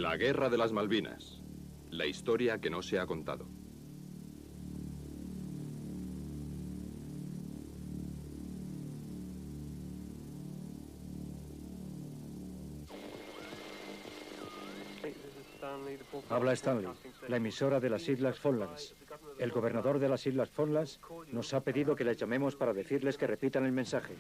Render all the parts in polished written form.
La Guerra de las Malvinas. La historia que no se ha contado. Habla Stanley, la emisora de las Islas Falklands. El gobernador de las Islas Falklands nos ha pedido que les llamemos para decirles que repitan el mensaje.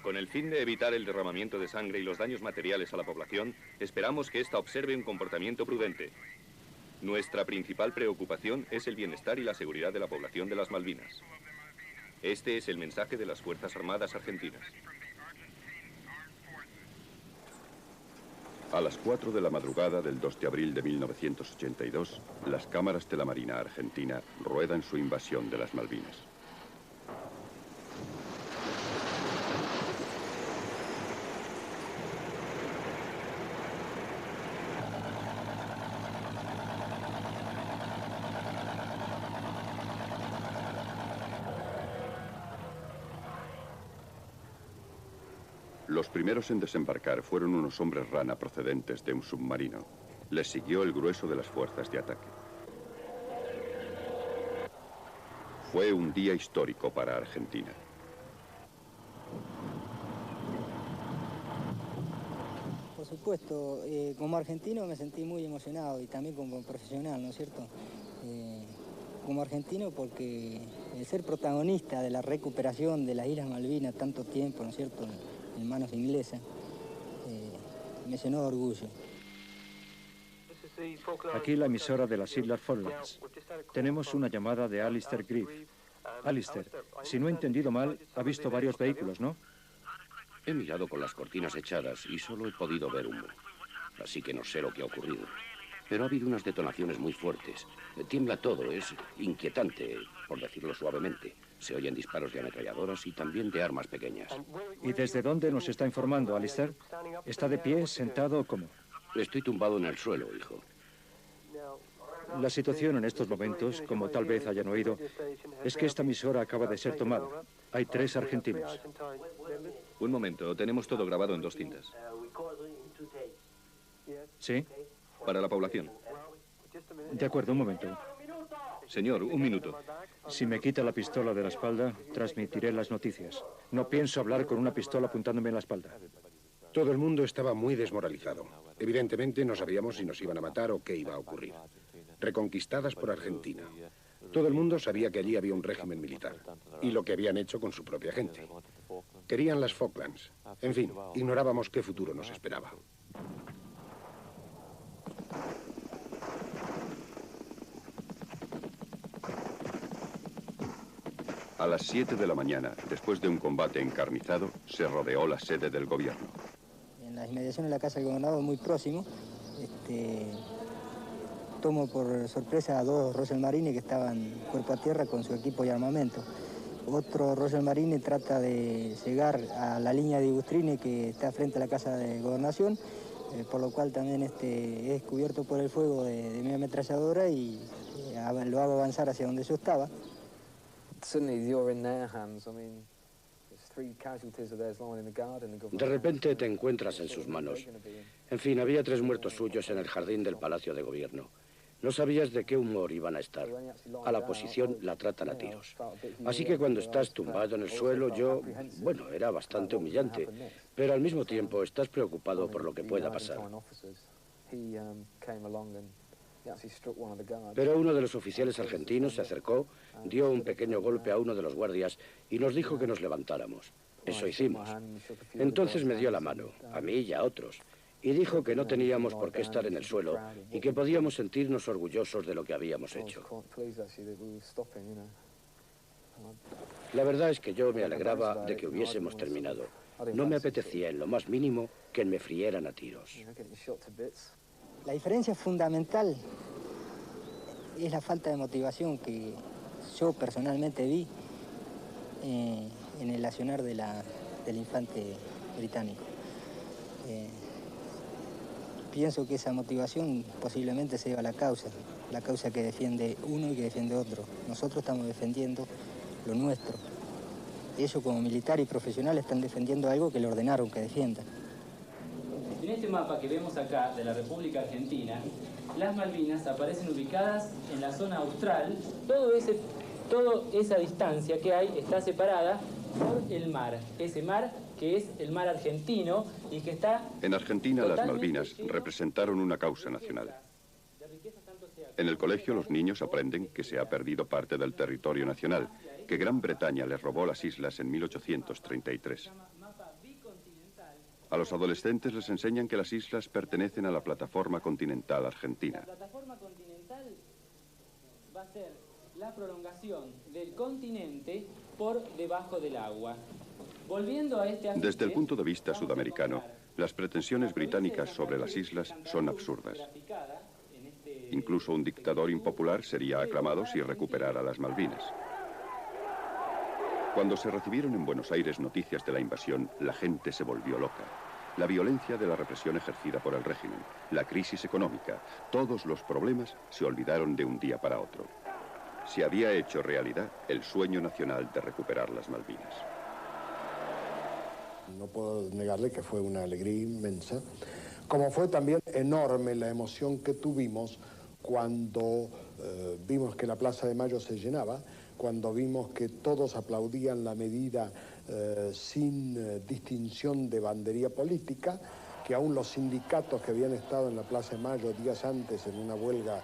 Con el fin de evitar el derramamiento de sangre y los daños materiales a la población, esperamos que ésta observe un comportamiento prudente. Nuestra principal preocupación es el bienestar y la seguridad de la población de las Malvinas. Este es el mensaje de las Fuerzas Armadas Argentinas. A las 4 de la madrugada del 2 de abril de 1982, las cámaras de la Marina Argentina ruedan su invasión de las Malvinas. Los primeros en desembarcar fueron unos hombres rana procedentes de un submarino. Les siguió el grueso de las fuerzas de ataque. Fue un día histórico para Argentina. Por supuesto, como argentino me sentí muy emocionado y también como profesional, ¿no es cierto? Como argentino porque ser protagonista de la recuperación de las Islas Malvinas tanto tiempo, ¿no es cierto?, en manos inglesas, me llenó de orgullo. Aquí la emisora de las Islas Falklands. Tenemos una llamada de Alistair Griff. Alistair, si no he entendido mal, ha visto varios vehículos, ¿no? He mirado con las cortinas echadas y solo he podido ver humo. Así que no sé lo que ha ocurrido. Pero ha habido unas detonaciones muy fuertes. Tiembla todo, es inquietante, por decirlo suavemente. Se oyen disparos de ametralladoras y también de armas pequeñas. ¿Y desde dónde nos está informando, Alistair? ¿Está de pie, sentado o cómo? Estoy tumbado en el suelo, hijo. La situación en estos momentos, como tal vez hayan oído, es que esta emisora acaba de ser tomada. Hay 3 argentinos. Un momento, tenemos todo grabado en 2 cintas. ¿Sí? Para la población. De acuerdo, un momento. Señor, un minuto. Si me quita la pistola de la espalda, transmitiré las noticias. No pienso hablar con una pistola apuntándome en la espalda. Todo el mundo estaba muy desmoralizado. Evidentemente no sabíamos si nos iban a matar o qué iba a ocurrir. Reconquistadas por Argentina. Todo el mundo sabía que allí había un régimen militar y lo que habían hecho con su propia gente. Querían las Falklands. En fin, ignorábamos qué futuro nos esperaba. A las 7 de la mañana, después de un combate encarnizado, se rodeó la sede del gobierno. En las inmediaciones de la casa del gobernador, muy próximo, tomo por sorpresa a 2 Royal Marines que estaban cuerpo a tierra con su equipo y armamento. Otro Royal Marine trata de llegar a la línea de Ibustrine que está frente a la casa de gobernación, por lo cual también es cubierto por el fuego de mi ametralladora y lo hago avanzar hacia donde yo estaba. De repente te encuentras en sus manos. En fin, había 3 muertos suyos en el jardín del Palacio de Gobierno. No sabías de qué humor iban a estar. A la posición la tratan a tiros. Así que cuando estás tumbado en el suelo, bueno, era bastante humillante. Pero al mismo tiempo estás preocupado por lo que pueda pasar. Pero uno de los oficiales argentinos se acercó, dio un pequeño golpe a uno de los guardias y nos dijo que nos levantáramos. Eso hicimos. Entonces me dio la mano, a mí y a otros, y dijo que no teníamos por qué estar en el suelo y que podíamos sentirnos orgullosos de lo que habíamos hecho. La verdad es que yo me alegraba de que hubiésemos terminado. No me apetecía en lo más mínimo que me frieran a tiros. La diferencia fundamental es la falta de motivación que yo personalmente vi en el accionar del infante británico. Pienso que esa motivación posiblemente se deba a la causa que defiende uno y que defiende otro. Nosotros estamos defendiendo lo nuestro. Ellos como militares y profesionales están defendiendo algo que le ordenaron que defiendan. En este mapa que vemos acá de la República Argentina, las Malvinas aparecen ubicadas en la zona austral. Toda esa distancia que hay está separada por el mar. Ese mar que es el mar argentino y que está... En Argentina, las Malvinas representaron una causa nacional. En el colegio los niños aprenden que se ha perdido parte del territorio nacional, que Gran Bretaña les robó las islas en 1833. A los adolescentes les enseñan que las islas pertenecen a la plataforma continental argentina. La plataforma continental va a ser la prolongación del continente por debajo del agua. Volviendo a este afiche, desde el punto de vista sudamericano, las pretensiones británicas sobre las islas son absurdas. Incluso un dictador impopular sería aclamado si recuperara las Malvinas. Cuando se recibieron en Buenos Aires noticias de la invasión, la gente se volvió loca. La violencia de la represión ejercida por el régimen, la crisis económica, todos los problemas se olvidaron de un día para otro. Se había hecho realidad el sueño nacional de recuperar las Malvinas. No puedo negarle que fue una alegría inmensa, como fue también enorme la emoción que tuvimos cuando vimos que la Plaza de Mayo se llenaba, cuando vimos que todos aplaudían la medida sin distinción de bandería política, que aún los sindicatos que habían estado en la Plaza de Mayo días antes en una huelga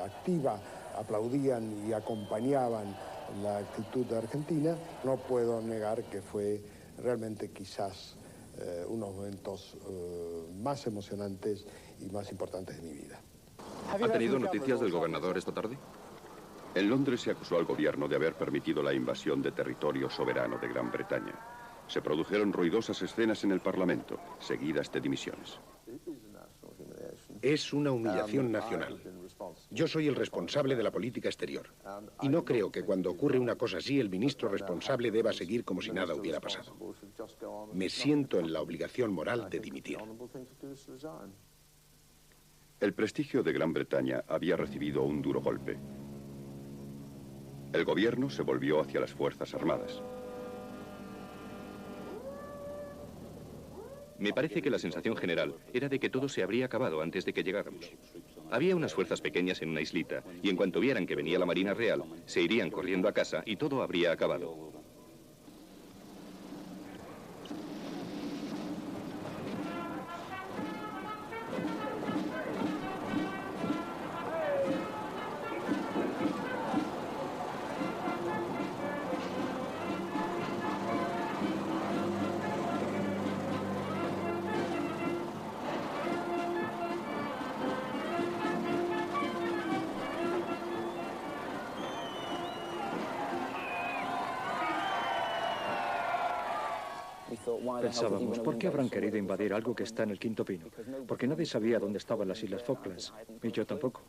activa aplaudían y acompañaban la actitud de Argentina. No puedo negar que fue realmente quizás unos momentos más emocionantes y más importantes de mi vida. ¿Ha tenido noticias del gobernador esta tarde? En Londres se acusó al gobierno de haber permitido la invasión de territorio soberano de Gran Bretaña. Se produjeron ruidosas escenas en el Parlamento, seguidas de dimisiones. Es una humillación nacional. Yo soy el responsable de la política exterior. Y no creo que cuando ocurre una cosa así, el ministro responsable deba seguir como si nada hubiera pasado. Me siento en la obligación moral de dimitir. El prestigio de Gran Bretaña había recibido un duro golpe. El gobierno se volvió hacia las Fuerzas Armadas. Me parece que la sensación general era de que todo se habría acabado antes de que llegáramos. Había unas fuerzas pequeñas en una islita, y en cuanto vieran que venía la Marina Real, se irían corriendo a casa y todo habría acabado. Pensábamos, ¿por qué habrán querido invadir algo que está en el Quinto Pino? Porque nadie sabía dónde estaban las Islas Falklands, y yo tampoco.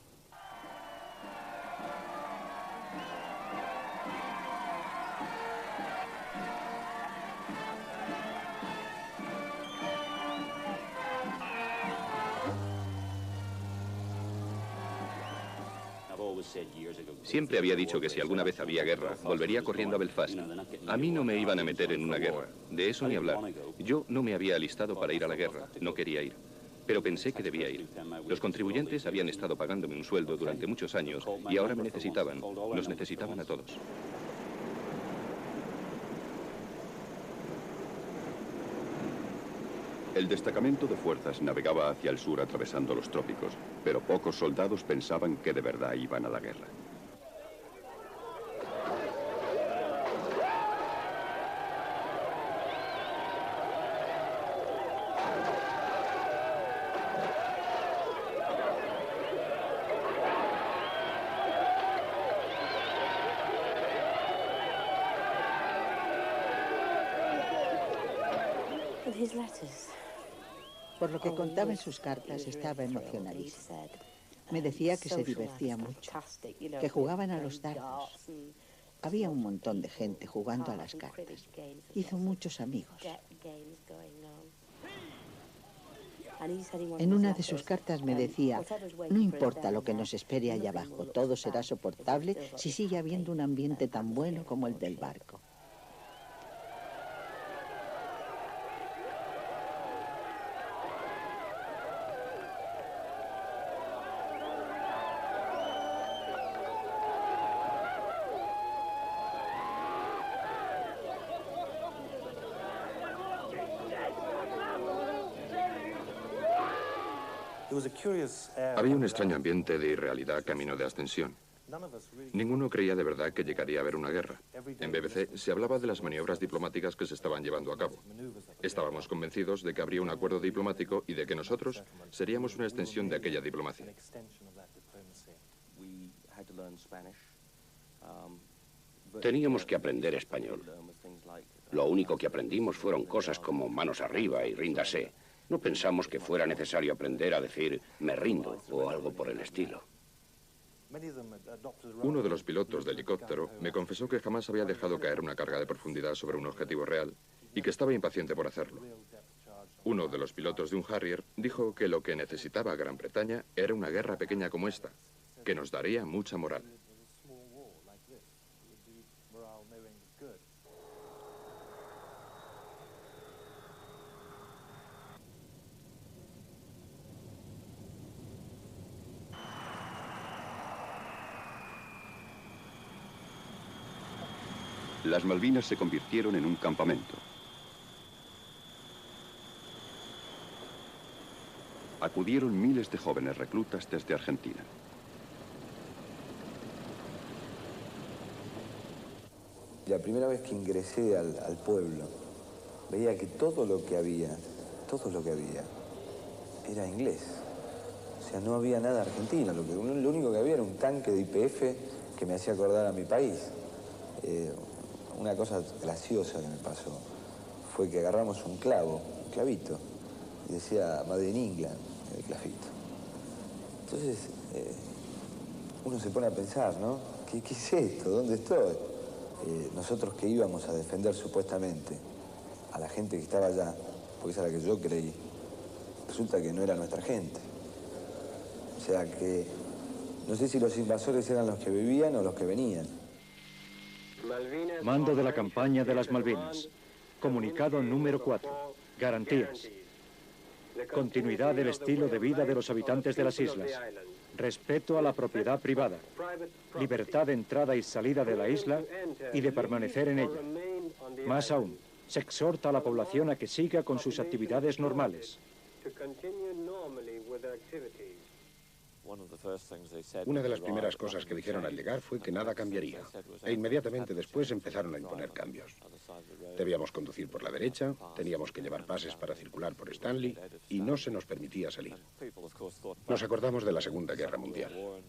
Siempre había dicho que si alguna vez había guerra, volvería corriendo a Belfast. A mí no me iban a meter en una guerra, de eso ni hablar. Yo no me había alistado para ir a la guerra, no quería ir. Pero pensé que debía ir. Los contribuyentes habían estado pagándome un sueldo durante muchos años y ahora me necesitaban. Nos necesitaban a todos. El destacamento de fuerzas navegaba hacia el sur atravesando los trópicos, pero pocos soldados pensaban que de verdad iban a la guerra. Por lo que contaba en sus cartas, estaba emocionadísimo. Me decía que se divertía mucho, que jugaban a los dardos. Había un montón de gente jugando a las cartas. Hizo muchos amigos. En una de sus cartas me decía, no importa lo que nos espere allá abajo, todo será soportable si sigue habiendo un ambiente tan bueno como el del barco. Había un extraño ambiente de irrealidad camino de ascensión. Ninguno creía de verdad que llegaría a haber una guerra. En BBC se hablaba de las maniobras diplomáticas que se estaban llevando a cabo. Estábamos convencidos de que habría un acuerdo diplomático y de que nosotros seríamos una extensión de aquella diplomacia. Teníamos que aprender español. Lo único que aprendimos fueron cosas como manos arriba y ríndase. No pensamos que fuera necesario aprender a decir me rindo o algo por el estilo. Uno de los pilotos de helicóptero me confesó que jamás había dejado caer una carga de profundidad sobre un objetivo real y que estaba impaciente por hacerlo. Uno de los pilotos de un Harrier dijo que lo que necesitaba Gran Bretaña era una guerra pequeña como esta, que nos daría mucha moral. Las Malvinas se convirtieron en un campamento. Acudieron miles de jóvenes reclutas desde Argentina. La primera vez que ingresé al pueblo, veía que todo lo que había, era inglés. O sea, no había nada argentino. Lo único que había era un tanque de YPF que me hacía acordar a mi país. Una cosa graciosa que me pasó fue que agarramos un clavito, y decía Made in England, el clavito. Entonces, uno se pone a pensar, ¿no? ¿Qué es esto? ¿Dónde estoy? Nosotros que íbamos a defender supuestamente a la gente que estaba allá, porque esa era la que yo creí, resulta que no era nuestra gente. O sea que no sé si los invasores eran los que vivían o los que venían. Mando de la campaña de las Malvinas. Comunicado número 4. Garantías. Continuidad del estilo de vida de los habitantes de las islas. Respeto a la propiedad privada. Libertad de entrada y salida de la isla y de permanecer en ella. Más aún, se exhorta a la población a que siga con sus actividades normales. Una de las primeras cosas que dijeron al llegar fue que nada cambiaría, e inmediatamente después empezaron a imponer cambios. Debíamos conducir por la derecha, teníamos que llevar pases para circular por Stanley y no se nos permitía salir. Nos acordamos de la Segunda Guerra Mundial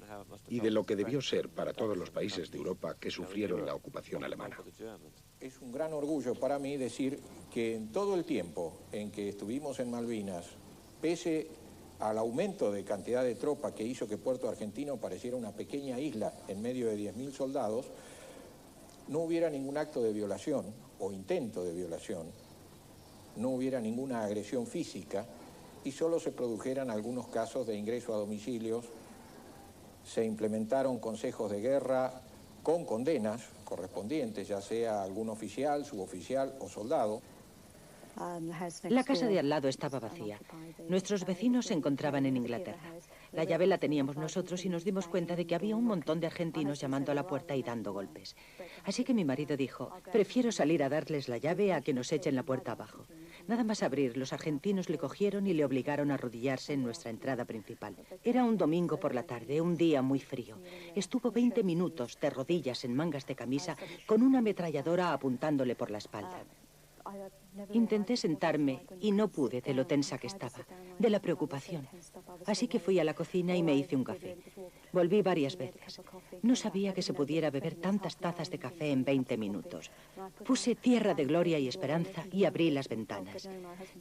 y de lo que debió ser para todos los países de Europa que sufrieron la ocupación alemana. Es un gran orgullo para mí decir que en todo el tiempo en que estuvimos en Malvinas, pese al aumento de cantidad de tropa que hizo que Puerto Argentino pareciera una pequeña isla en medio de 10.000 soldados, no hubiera ningún acto de violación o intento de violación, no hubiera ninguna agresión física y solo se produjeran algunos casos de ingreso a domicilios. Se implementaron consejos de guerra con condenas correspondientes, ya sea algún oficial, suboficial o soldado. La casa de al lado estaba vacía. Nuestros vecinos se encontraban en Inglaterra. La llave la teníamos nosotros y nos dimos cuenta de que había un montón de argentinos llamando a la puerta y dando golpes. Así que mi marido dijo, prefiero salir a darles la llave a que nos echen la puerta abajo. Nada más abrir, los argentinos le cogieron y le obligaron a arrodillarse en nuestra entrada principal. Era un domingo por la tarde, un día muy frío. Estuvo 20 minutos de rodillas en mangas de camisa con una ametralladora apuntándole por la espalda. Intenté sentarme y no pude de lo tensa que estaba, de la preocupación. Así que fui a la cocina y me hice un café. Volví varias veces. No sabía que se pudiera beber tantas tazas de café en 20 minutos. Puse tierra de gloria y esperanza y abrí las ventanas.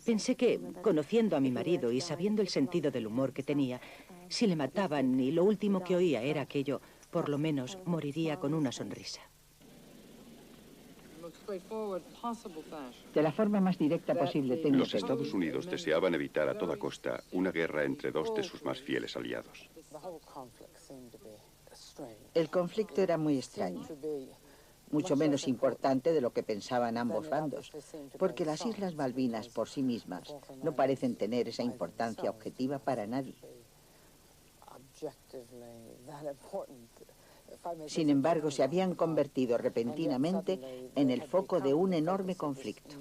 Pensé que, conociendo a mi marido y sabiendo el sentido del humor que tenía, si le mataban y lo último que oía era aquello, por lo menos moriría con una sonrisa. De la forma más directa posible. Los Estados Unidos deseaban evitar a toda costa una guerra entre dos de sus más fieles aliados. El conflicto era muy extraño, mucho menos importante de lo que pensaban ambos bandos, porque las Islas Malvinas por sí mismas no parecen tener esa importancia objetiva para nadie. Sin embargo, se habían convertido repentinamente en el foco de un enorme conflicto.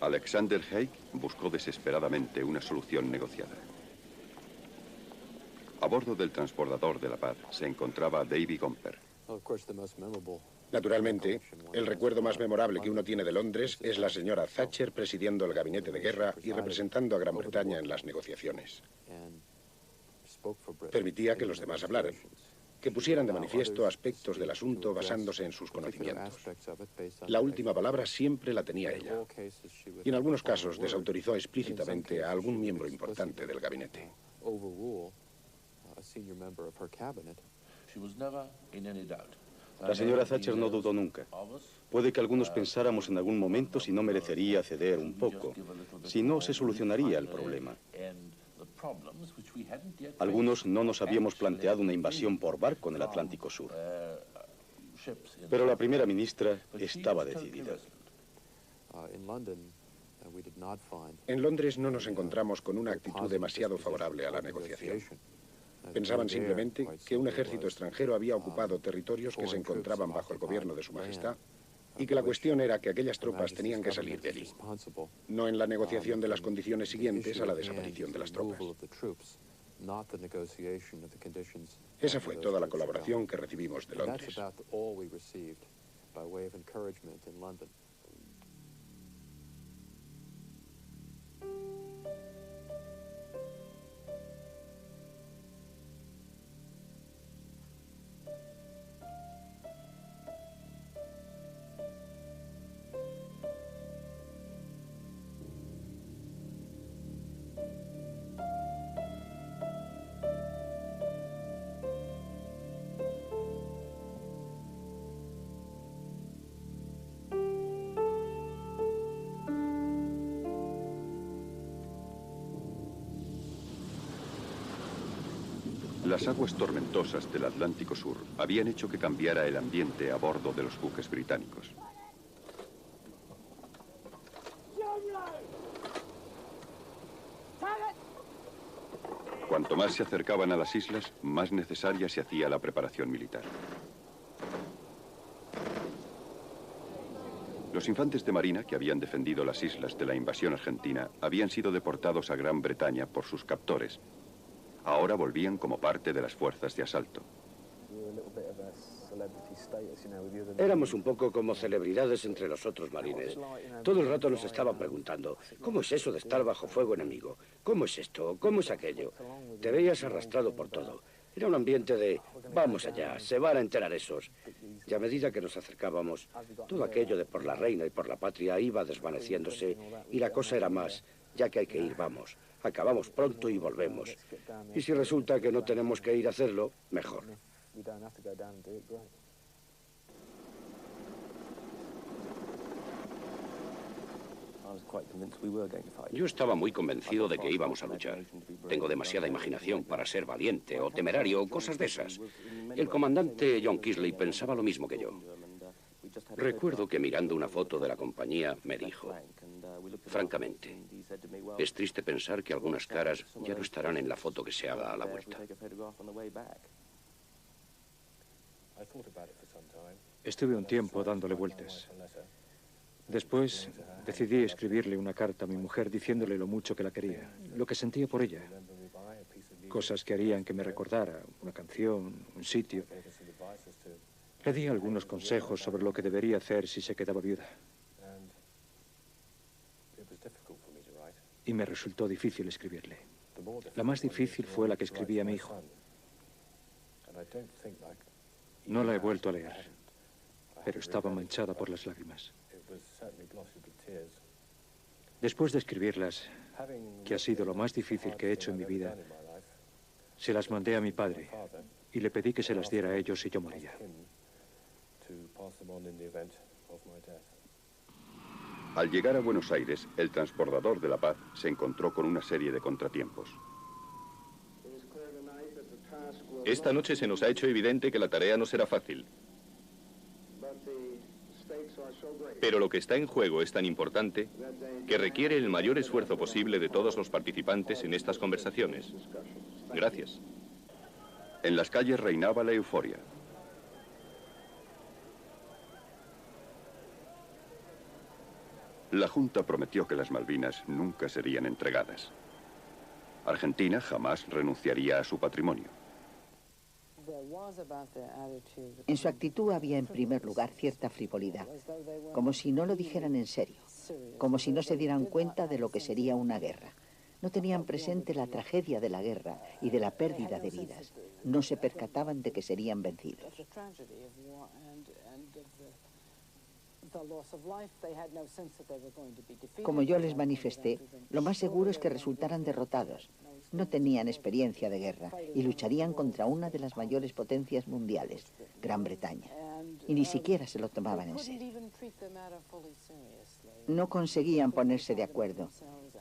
Alexander Haig buscó desesperadamente una solución negociada. A bordo del transportador de la paz se encontraba Davy Gomper. Naturalmente, el recuerdo más memorable que uno tiene de Londres es la señora Thatcher presidiendo el gabinete de guerra y representando a Gran Bretaña en las negociaciones. Permitía que los demás hablaran, que pusieran de manifiesto aspectos del asunto basándose en sus conocimientos. La última palabra siempre la tenía ella, y en algunos casos desautorizó explícitamente a algún miembro importante del gabinete. La señora Thatcher no dudó nunca. Puede que algunos pensáramos en algún momento si no merecería ceder un poco, si no se solucionaría el problema. Algunos no nos habíamos planteado una invasión por barco en el Atlántico Sur. Pero la primera ministra estaba decidida. En Londres no nos encontramos con una actitud demasiado favorable a la negociación. Pensaban simplemente que un ejército extranjero había ocupado territorios que se encontraban bajo el gobierno de Su Majestad y que la cuestión era que aquellas tropas tenían que salir de allí, no en la negociación de las condiciones siguientes a la desaparición de las tropas. Esa fue toda la colaboración que recibimos de Londres. Las aguas tormentosas del Atlántico Sur habían hecho que cambiara el ambiente a bordo de los buques británicos. Cuanto más se acercaban a las islas, más necesaria se hacía la preparación militar. Los infantes de marina que habían defendido las islas de la invasión argentina habían sido deportados a Gran Bretaña por sus captores. Ahora volvían como parte de las fuerzas de asalto. Éramos un poco como celebridades entre los otros marines. Todo el rato nos estaban preguntando, ¿cómo es eso de estar bajo fuego enemigo? ¿Cómo es esto? ¿Cómo es aquello? Te veías arrastrado por todo. Era un ambiente de, vamos allá, se van a enterar esos. Y a medida que nos acercábamos, todo aquello de por la reina y por la patria iba desvaneciéndose y la cosa era más, ya que hay que ir, vamos. Acabamos pronto y volvemos. Y si resulta que no tenemos que ir a hacerlo, mejor. Yo estaba muy convencido de que íbamos a luchar. Tengo demasiada imaginación para ser valiente o temerario o cosas de esas. El comandante John Kisley pensaba lo mismo que yo. Recuerdo que mirando una foto de la compañía me dijo, francamente, es triste pensar que algunas caras ya no estarán en la foto que se haga a la vuelta. Estuve un tiempo dándole vueltas. Después decidí escribirle una carta a mi mujer diciéndole lo mucho que la quería, lo que sentía por ella. Cosas que harían que me recordara, una canción, un sitio. Le di algunos consejos sobre lo que debería hacer si se quedaba viuda. Y me resultó difícil escribirle. La más difícil fue la que escribí a mi hijo. No la he vuelto a leer, pero estaba manchada por las lágrimas. Después de escribirlas, que ha sido lo más difícil que he hecho en mi vida, se las mandé a mi padre y le pedí que se las diera a ellos si yo moría. Al llegar a Buenos Aires, el transportador de la paz se encontró con una serie de contratiempos. Esta noche se nos ha hecho evidente que la tarea no será fácil. Pero lo que está en juego es tan importante que requiere el mayor esfuerzo posible de todos los participantes en estas conversaciones. Gracias. En las calles reinaba la euforia. La Junta prometió que las Malvinas nunca serían entregadas. Argentina jamás renunciaría a su patrimonio. En su actitud había en primer lugar cierta frivolidad, como si no lo dijeran en serio, como si no se dieran cuenta de lo que sería una guerra. No tenían presente la tragedia de la guerra y de la pérdida de vidas. No se percataban de que serían vencidos. Como yo les manifesté, lo más seguro es que resultaran derrotados. No tenían experiencia de guerra y lucharían contra una de las mayores potencias mundiales, Gran Bretaña. Y ni siquiera se lo tomaban en serio. No conseguían ponerse de acuerdo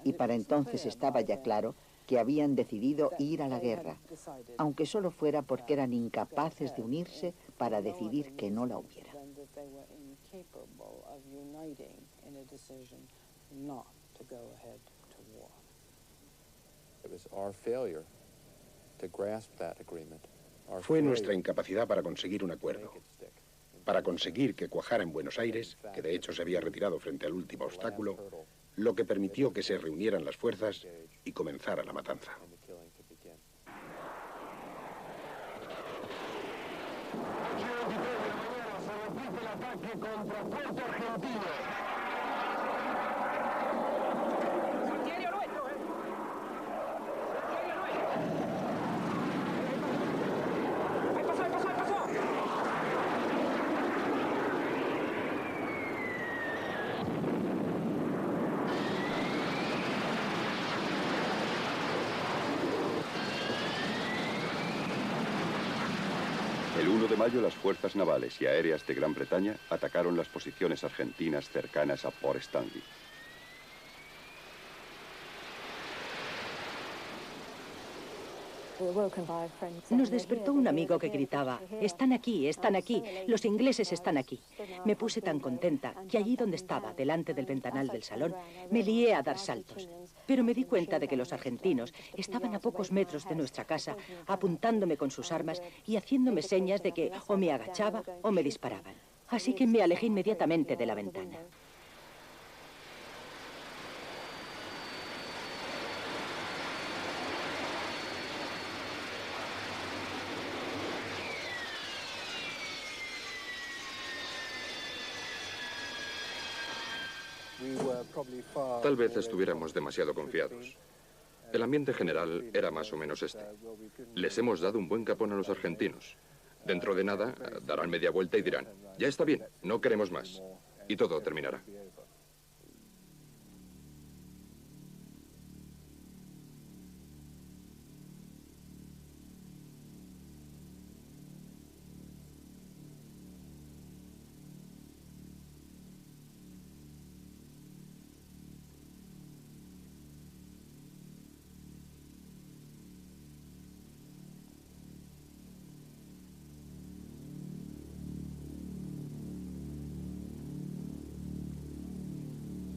y para entonces estaba ya claro que habían decidido ir a la guerra, aunque solo fuera porque eran incapaces de unirse para decidir que no la hubiera. Fue nuestra incapacidad para conseguir un acuerdo, para conseguir que cuajara en Buenos Aires, que de hecho se había retirado frente al último obstáculo, lo que permitió que se reunieran las fuerzas y comenzara la matanza. El ataque contra Puerto Argentino. El 1 de mayo, las fuerzas navales y aéreas de Gran Bretaña atacaron las posiciones argentinas cercanas a Port Stanley. Nos despertó un amigo que gritaba: están aquí, los ingleses están aquí. Me puse tan contenta que allí donde estaba, delante del ventanal del salón, me lié a dar saltos. Pero me di cuenta de que los argentinos estaban a pocos metros de nuestra casa, apuntándome con sus armas y haciéndome señas de que o me agachaba o me disparaban. Así que me alejé inmediatamente de la ventana. Tal vez estuviéramos demasiado confiados. El ambiente general era más o menos este. Les hemos dado un buen capón a los argentinos. Dentro de nada, darán media vuelta y dirán: ya está bien, no queremos más. Y todo terminará.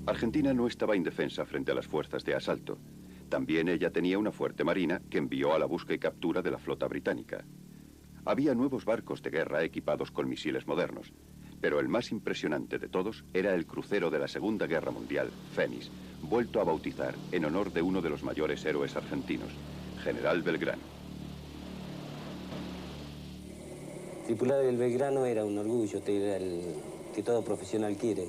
Argentina no estaba indefensa frente a las fuerzas de asalto. También ella tenía una fuerte marina que envió a la búsqueda y captura de la flota británica. Había nuevos barcos de guerra equipados con misiles modernos, pero el más impresionante de todos era el crucero de la Segunda Guerra Mundial, Fénix, vuelto a bautizar en honor de uno de los mayores héroes argentinos, General Belgrano. Tripular el Belgrano era un orgullo, era el que todo profesional quiere,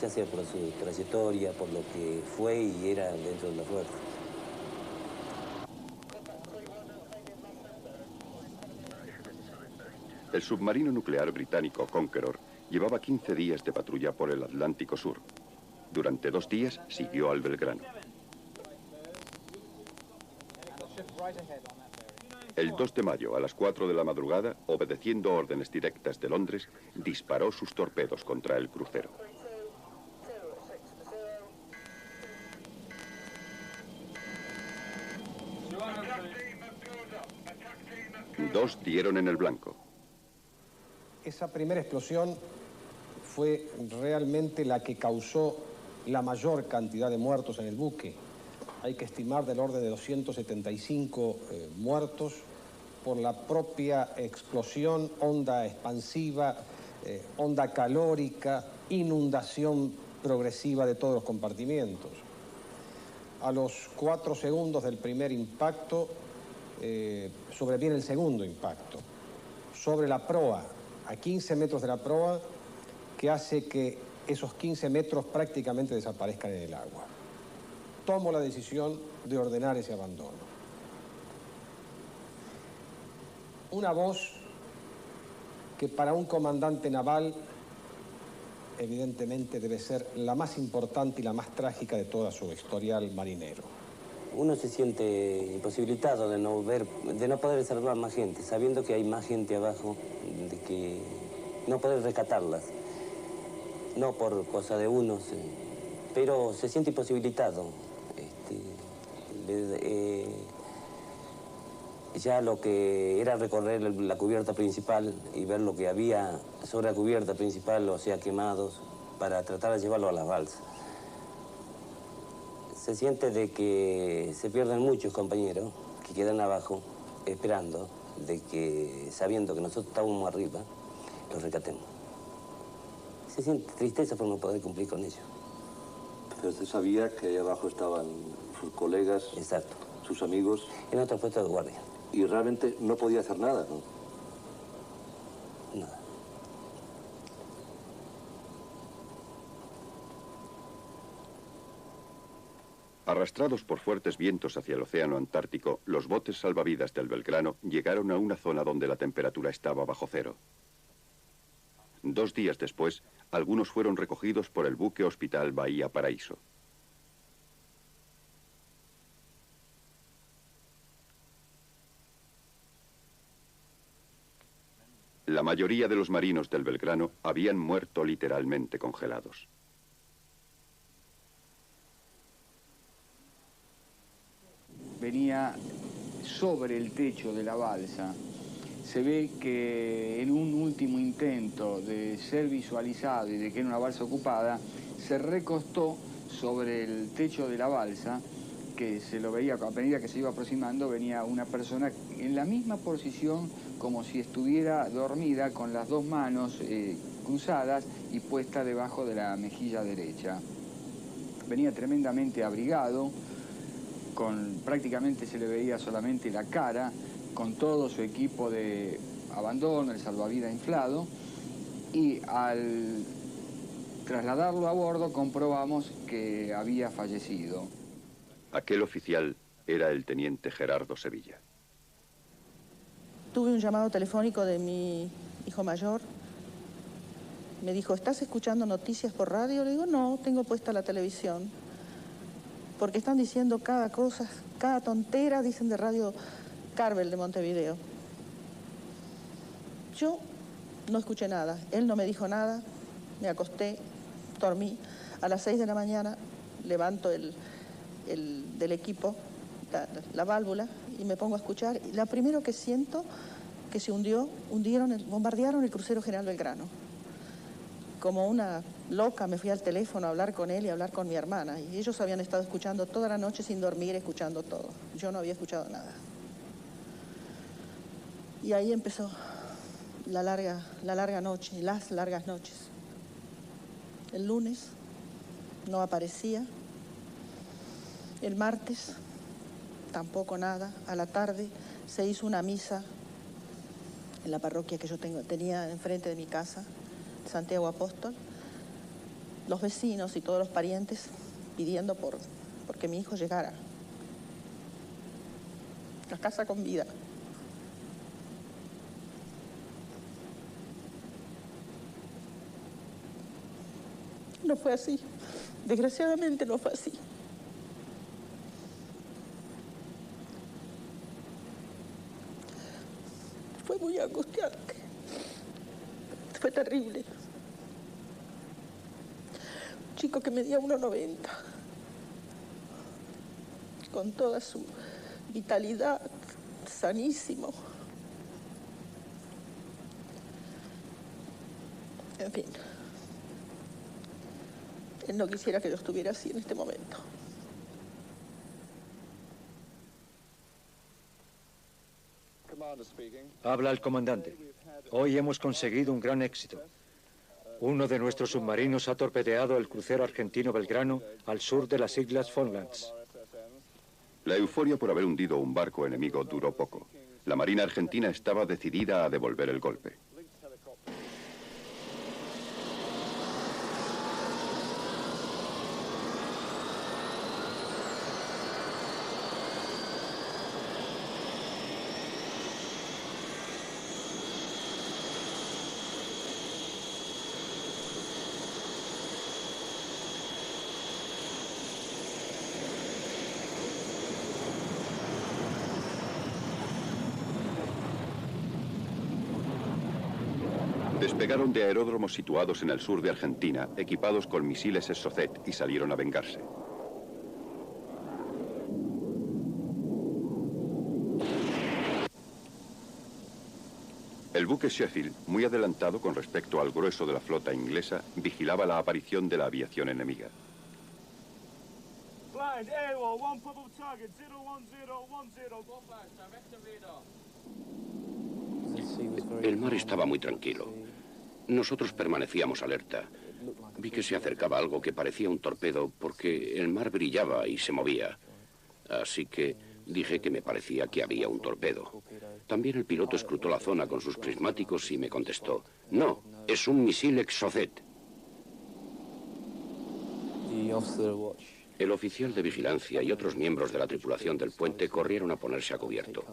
ya sea por su trayectoria, por lo que fue y era dentro de la fuerza. El submarino nuclear británico Conqueror llevaba 15 días de patrulla por el Atlántico Sur. Durante 2 días siguió al Belgrano. El 2 de mayo, a las 4 de la madrugada, obedeciendo órdenes directas de Londres, disparó sus torpedos contra el crucero. 2 dieron en el blanco. Esa primera explosión fue realmente la que causó la mayor cantidad de muertos en el buque. Hay que estimar del orden de 275 muertos por la propia explosión, onda expansiva, onda calórica, inundación progresiva de todos los compartimientos. A los 4 segundos del primer impacto sobreviene el segundo impacto, sobre la proa, a 15 metros de la proa, que hace que esos 15 metros prácticamente desaparezcan en el agua. Tomo la decisión de ordenar ese abandono. Una voz que para un comandante naval evidentemente debe ser la más importante y la más trágica de toda su historial marinero. Uno se siente imposibilitado de no poder salvar más gente, sabiendo que hay más gente abajo, de que no poder rescatarlas. No por cosa de uno, pero se siente imposibilitado. Ya lo que era recorrer la cubierta principal y ver lo que había sobre la cubierta principal, o sea, quemados, para tratar de llevarlo a las balsas. Se siente de que se pierden muchos compañeros que quedan abajo esperando, de que sabiendo que nosotros estábamos arriba, los rescatemos. Se siente tristeza por no poder cumplir con ello. Pero usted sabía que ahí abajo estaban sus colegas, exacto, sus amigos. En otro puesto de guardia. Y realmente no podía hacer nada, ¿no? Nada. Arrastrados por fuertes vientos hacia el océano Antártico, los botes salvavidas del Belgrano llegaron a una zona donde la temperatura estaba bajo cero. 2 días después, algunos fueron recogidos por el buque Hospital Bahía Paraíso. La mayoría de los marinos del Belgrano habían muerto literalmente congelados. Venía sobre el techo de la balsa. Se ve que en un último intento de ser visualizado y de que era una balsa ocupada, se recostó sobre el techo de la balsa, que se lo veía, a medida que se iba aproximando, venía una persona en la misma posición como si estuviera dormida, con las 2 manos cruzadas y puesta debajo de la mejilla derecha. Venía tremendamente abrigado, prácticamente se le veía solamente la cara, con todo su equipo de abandono, el salvavidas inflado, y al trasladarlo a bordo comprobamos que había fallecido. Aquel oficial era el teniente Gerardo Sevilla. Tuve un llamado telefónico de mi hijo mayor. Me dijo, ¿estás escuchando noticias por radio? Le digo, no, tengo puesta la televisión. Porque están diciendo cada cosa, cada tontera, dicen de Radio Carvel de Montevideo. Yo no escuché nada, él no me dijo nada, me acosté, dormí. A las 6 de la mañana levanto del equipo, la válvula, y me pongo a escuchar. Y lo primero que siento, que se bombardearon el crucero General Belgrano. Como una loca me fui al teléfono a hablar con él y a hablar con mi hermana. Y ellos habían estado escuchando toda la noche sin dormir, escuchando todo. Yo no había escuchado nada. Y ahí empezó la larga noche, las largas noches. El lunes no aparecía. El martes tampoco nada. A la tarde se hizo una misa en la parroquia que yo tenía enfrente de mi casa, Santiago Apóstol. Los vecinos y todos los parientes pidiendo porque mi hijo llegara a casa con vida. No fue así. Desgraciadamente no fue así. Fue muy angustiante. Fue terrible. Un chico que medía 1,90, con toda su vitalidad, sanísimo. En fin. Él no quisiera que yo estuviera así en este momento. Habla el comandante. Hoy hemos conseguido un gran éxito. Uno de nuestros submarinos ha torpedeado el crucero argentino Belgrano al sur de las Islas Falklands. La euforia por haber hundido un barco enemigo duró poco. La Marina Argentina estaba decidida a devolver el golpe. Despegaron de aeródromos situados en el sur de Argentina, equipados con misiles Exocet, y salieron a vengarse. El buque Sheffield, muy adelantado con respecto al grueso de la flota inglesa, vigilaba la aparición de la aviación enemiga. El mar estaba muy tranquilo. Nosotros permanecíamos alerta. Vi que se acercaba algo que parecía un torpedo porque el mar brillaba y se movía. Así que dije que me parecía que había un torpedo. También el piloto escrutó la zona con sus prismáticos y me contestó: no, es un misil Exocet. El oficial de vigilancia y otros miembros de la tripulación del puente corrieron a ponerse a cubierto.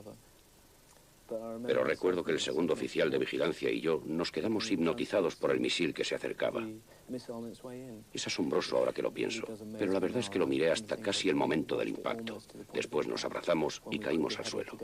Pero recuerdo que el segundo oficial de vigilancia y yo nos quedamos hipnotizados por el misil que se acercaba. Es asombroso ahora que lo pienso, pero la verdad es que lo miré hasta casi el momento del impacto. Después nos abrazamos y caímos al suelo.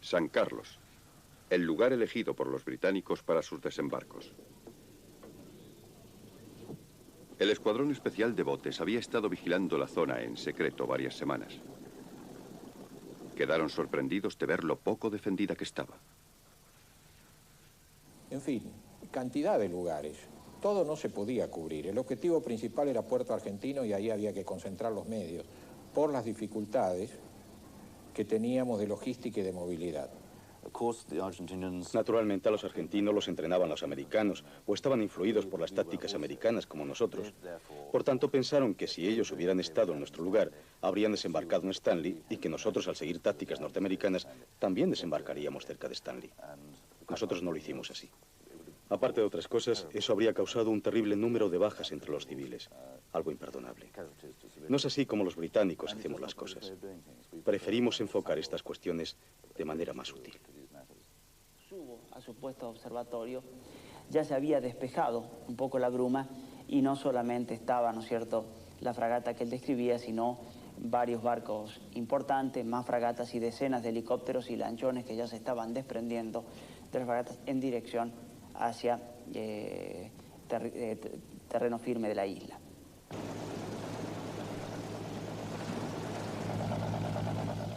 San Carlos, el lugar elegido por los británicos para sus desembarcos. El escuadrón especial de botes había estado vigilando la zona en secreto varias semanas. Quedaron sorprendidos de ver lo poco defendida que estaba. En fin, cantidad de lugares. Todo no se podía cubrir. El objetivo principal era Puerto Argentino y ahí había que concentrar los medios por las dificultades que teníamos de logística y de movilidad. Naturalmente a los argentinos los entrenaban los americanos o estaban influidos por las tácticas americanas como nosotros. Por tanto pensaron que si ellos hubieran estado en nuestro lugar habrían desembarcado en Stanley y que nosotros al seguir tácticas norteamericanas también desembarcaríamos cerca de Stanley. Nosotros no lo hicimos así. Aparte de otras cosas, eso habría causado un terrible número de bajas entre los civiles, algo imperdonable. No es así como los británicos hacemos las cosas. Preferimos enfocar estas cuestiones de manera más sutil. Subo a su puesto de observatorio, ya se había despejado un poco la bruma y no solamente estaba, ¿no es cierto?, la fragata que él describía, sino varios barcos importantes, más fragatas y decenas de helicópteros y lanchones que ya se estaban desprendiendo de las fragatas en dirección hacia terreno firme de la isla.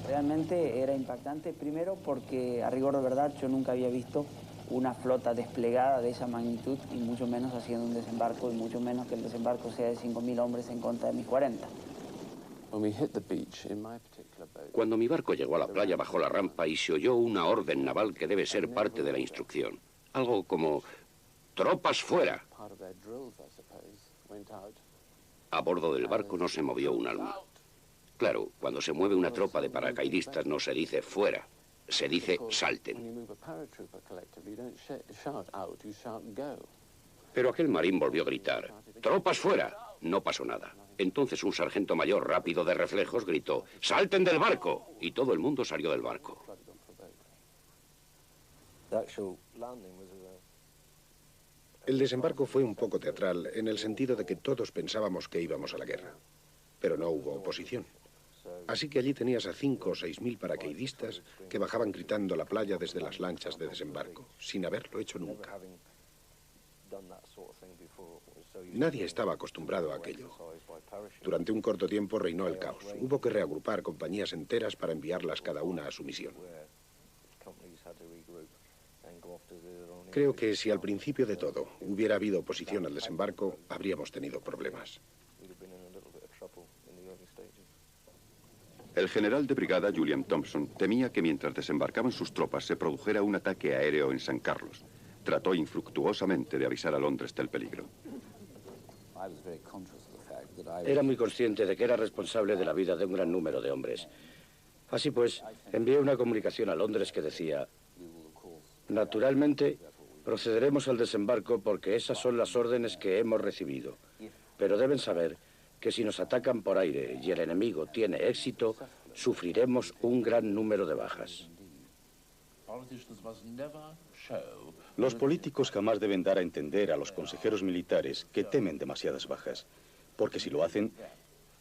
Realmente era impactante, primero porque, a rigor de verdad, yo nunca había visto una flota desplegada de esa magnitud, y mucho menos haciendo un desembarco, y mucho menos que el desembarco sea de 5.000 hombres en contra de mis 40. Cuando mi barco llegó a la playa, bajó la rampa y se oyó una orden naval que debe ser parte de la instrucción. Algo como: ¡tropas fuera! A bordo del barco no se movió un alma. Claro, cuando se mueve una tropa de paracaidistas no se dice fuera, se dice salten. Pero aquel marín volvió a gritar: ¡tropas fuera! No pasó nada. Entonces un sargento mayor rápido de reflejos gritó: ¡salten del barco! Y todo el mundo salió del barco. El desembarco fue un poco teatral en el sentido de que todos pensábamos que íbamos a la guerra, pero no hubo oposición. Así que allí tenías a 5 o 6.000 paracaidistas que bajaban gritando a la playa desde las lanchas de desembarco, sin haberlo hecho nunca. Nadie estaba acostumbrado a aquello. Durante un corto tiempo reinó el caos. Hubo que reagrupar compañías enteras para enviarlas cada una a su misión. Creo que si al principio de todo hubiera habido oposición al desembarco, habríamos tenido problemas. El general de brigada, William Thompson, temía que mientras desembarcaban sus tropas se produjera un ataque aéreo en San Carlos. Trató infructuosamente de avisar a Londres del peligro. Era muy consciente de que era responsable de la vida de un gran número de hombres. Así pues, envié una comunicación a Londres que decía: naturalmente, procederemos al desembarco porque esas son las órdenes que hemos recibido. Pero deben saber que si nos atacan por aire y el enemigo tiene éxito, sufriremos un gran número de bajas. Los políticos jamás deben dar a entender a los consejeros militares que temen demasiadas bajas, porque si lo hacen,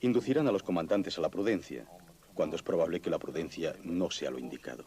inducirán a los comandantes a la prudencia, cuando es probable que la prudencia no sea lo indicado.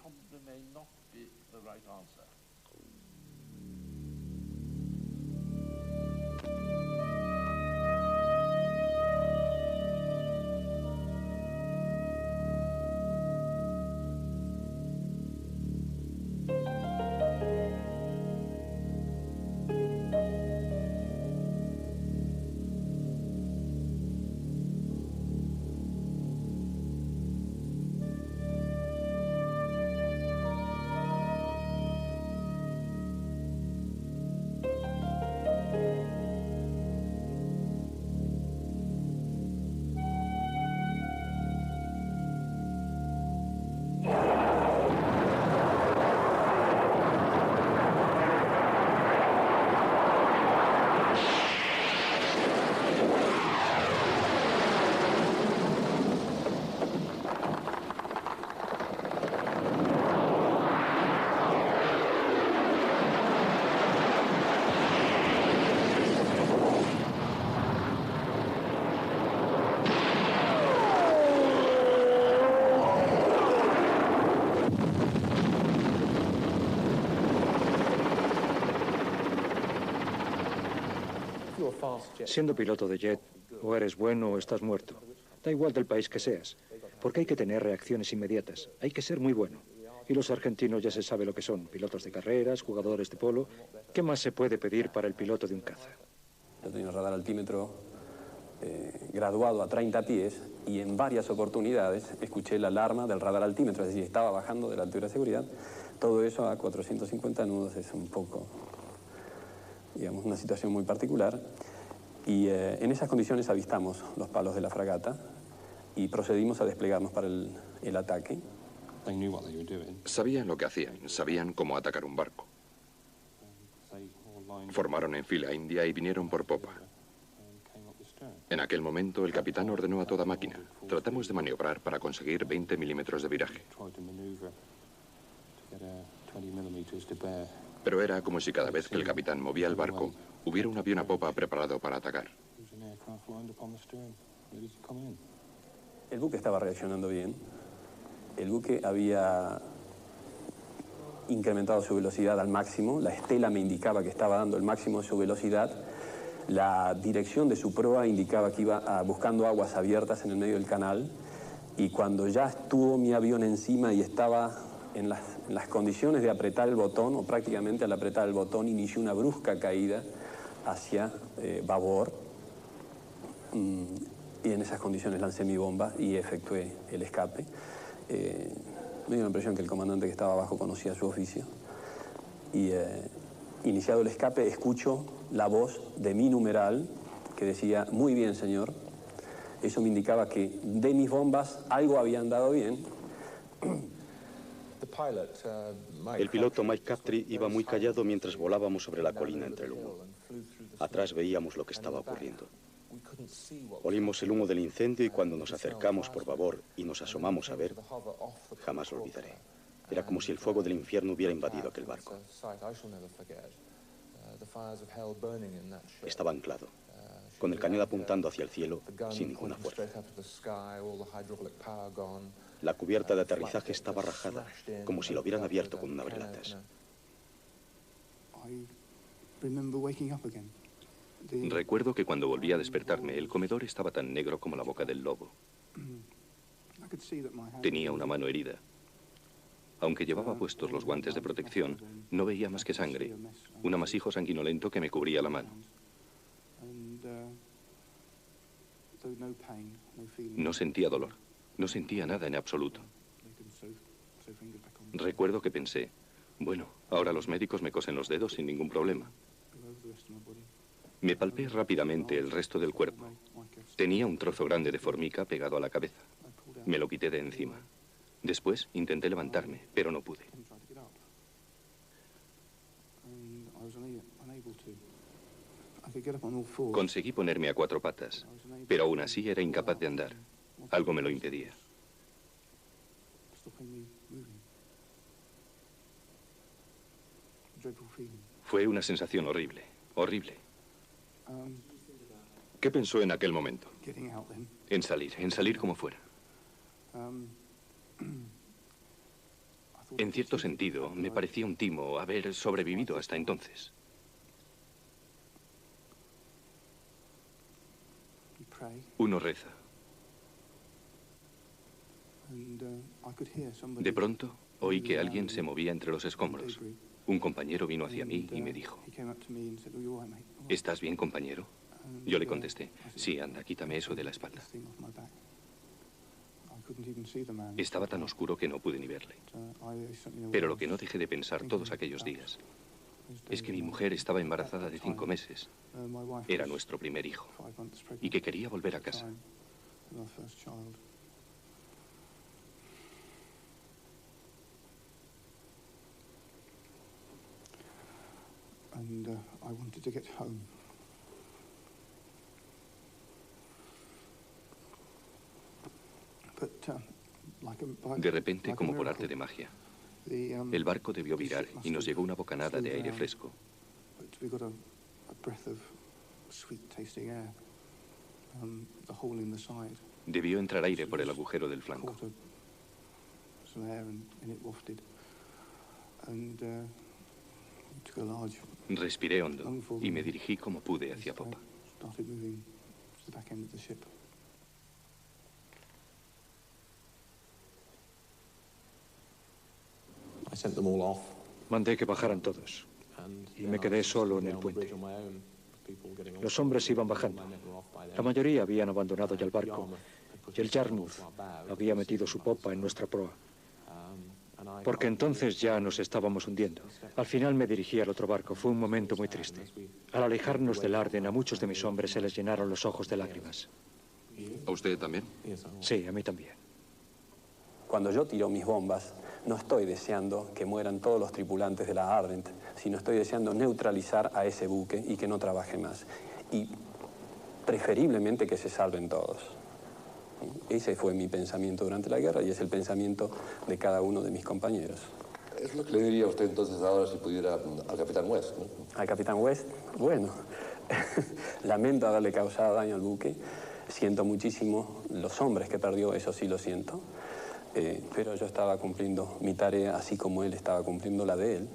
Siendo piloto de jet, o eres bueno o estás muerto. Da igual del país que seas, porque hay que tener reacciones inmediatas. Hay que ser muy bueno. Y los argentinos ya se sabe lo que son: pilotos de carreras, jugadores de polo. ¿Qué más se puede pedir para el piloto de un caza? Yo tenía radar altímetro graduado a 30 pies y en varias oportunidades escuché la alarma del radar altímetro, es decir, estaba bajando de la altura de seguridad. Todo eso a 450 nudos es un poco, digamos, una situación muy particular. Y en esas condiciones avistamos los palos de la fragata y procedimos a desplegarnos para el ataque. Sabían lo que hacían, sabían cómo atacar un barco. Formaron en fila india y vinieron por popa. En aquel momento el capitán ordenó a toda máquina: tratamos de maniobrar para conseguir 20 milímetros de viraje. Pero era como si cada vez que el capitán movía el barco, hubiera un avión a popa preparado para atacar. El buque estaba reaccionando bien. El buque había incrementado su velocidad al máximo, la estela me indicaba que estaba dando el máximo de su velocidad, la dirección de su proa indicaba que iba buscando aguas abiertas en el medio del canal, y cuando ya estuvo mi avión encima y estaba en las condiciones de apretar el botón, o prácticamente al apretar el botón, inició una brusca caída hacia babor, y en esas condiciones lancé mi bomba y efectué el escape. Me dio la impresión que el comandante que estaba abajo conocía su oficio. Y iniciado el escape, escucho la voz de mi numeral que decía: muy bien, señor. Eso me indicaba que de mis bombas algo había andado bien. El piloto Mike Crabtree iba muy callado mientras volábamos sobre la colina entre el humo. Atrás veíamos lo que estaba ocurriendo. Olimos el humo del incendio y cuando nos acercamos por babor y nos asomamos a ver, jamás lo olvidaré. Era como si el fuego del infierno hubiera invadido aquel barco. Estaba anclado, con el cañón apuntando hacia el cielo, sin ninguna fuerza. La cubierta de aterrizaje estaba rajada, como si lo hubieran abierto con un abrelatas. Recuerdo que cuando volví a despertarme, el comedor estaba tan negro como la boca del lobo. Tenía una mano herida. Aunque llevaba puestos los guantes de protección, no veía más que sangre, un amasijo sanguinolento que me cubría la mano. No sentía dolor, no sentía nada en absoluto. Recuerdo que pensé, bueno, ahora los médicos me cosen los dedos sin ningún problema. Me palpé rápidamente el resto del cuerpo. Tenía un trozo grande de formica pegado a la cabeza. Me lo quité de encima. Después intenté levantarme, pero no pude. Conseguí ponerme a 4 patas, pero aún así era incapaz de andar. Algo me lo impedía. Fue una sensación horrible, horrible. ¿Qué pensó en aquel momento? En salir como fuera. En cierto sentido, me parecía un timo haber sobrevivido hasta entonces. Uno reza. De pronto, oí que alguien se movía entre los escombros. Un compañero vino hacia mí y me dijo: ¿estás bien, compañero? Yo le contesté: sí, anda, quítame eso de la espalda. Estaba tan oscuro que no pude ni verle. Pero lo que no dejé de pensar todos aquellos días es que mi mujer estaba embarazada de 5 meses. Era nuestro primer hijo y que quería volver a casa. De repente, como por arte de magia, el barco debió virar y nos llegó una bocanada de aire fresco. Debió entrar aire por el agujero del flanco. Respiré hondo y me dirigí como pude hacia popa. Mandé que bajaran todos y me quedé solo en el puente. Los hombres iban bajando. La mayoría habían abandonado ya el barco y el Yarmouth había metido su popa en nuestra proa, porque entonces ya nos estábamos hundiendo. Al final me dirigí al otro barco. Fue un momento muy triste. Al alejarnos del Arden, a muchos de mis hombres se les llenaron los ojos de lágrimas. ¿A usted también? Sí, a mí también. Cuando yo tiro mis bombas, no estoy deseando que mueran todos los tripulantes de la Ardent, sino estoy deseando neutralizar a ese buque y que no trabaje más. Y preferiblemente que se salven todos. Ese fue mi pensamiento durante la guerra y es el pensamiento de cada uno de mis compañeros. Es lo que le diría a usted entonces ahora si pudiera al Capitán West, ¿no? Al Capitán West, bueno, lamento haberle causado daño al buque. Siento muchísimo los hombres que perdió, eso sí lo siento. pero yo estaba cumpliendo mi tarea así como él estaba cumpliendo la de él.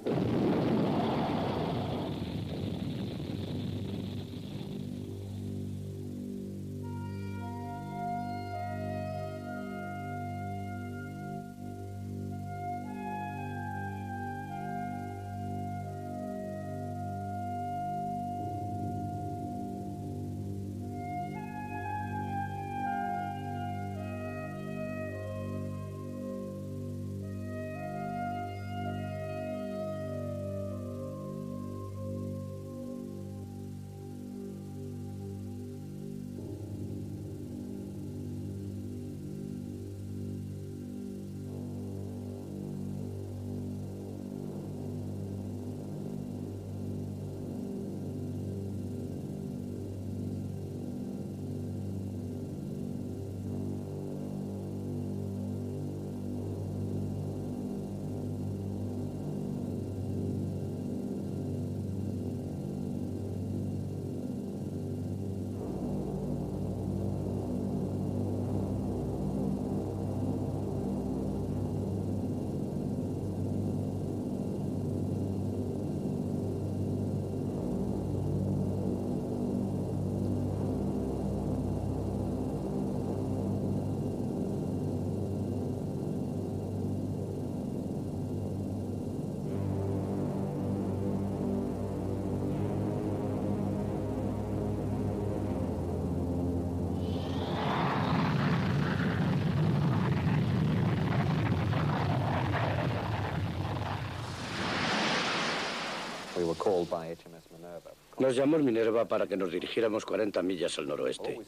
Nos llamó el Minerva para que nos dirigiéramos 40 millas al noroeste.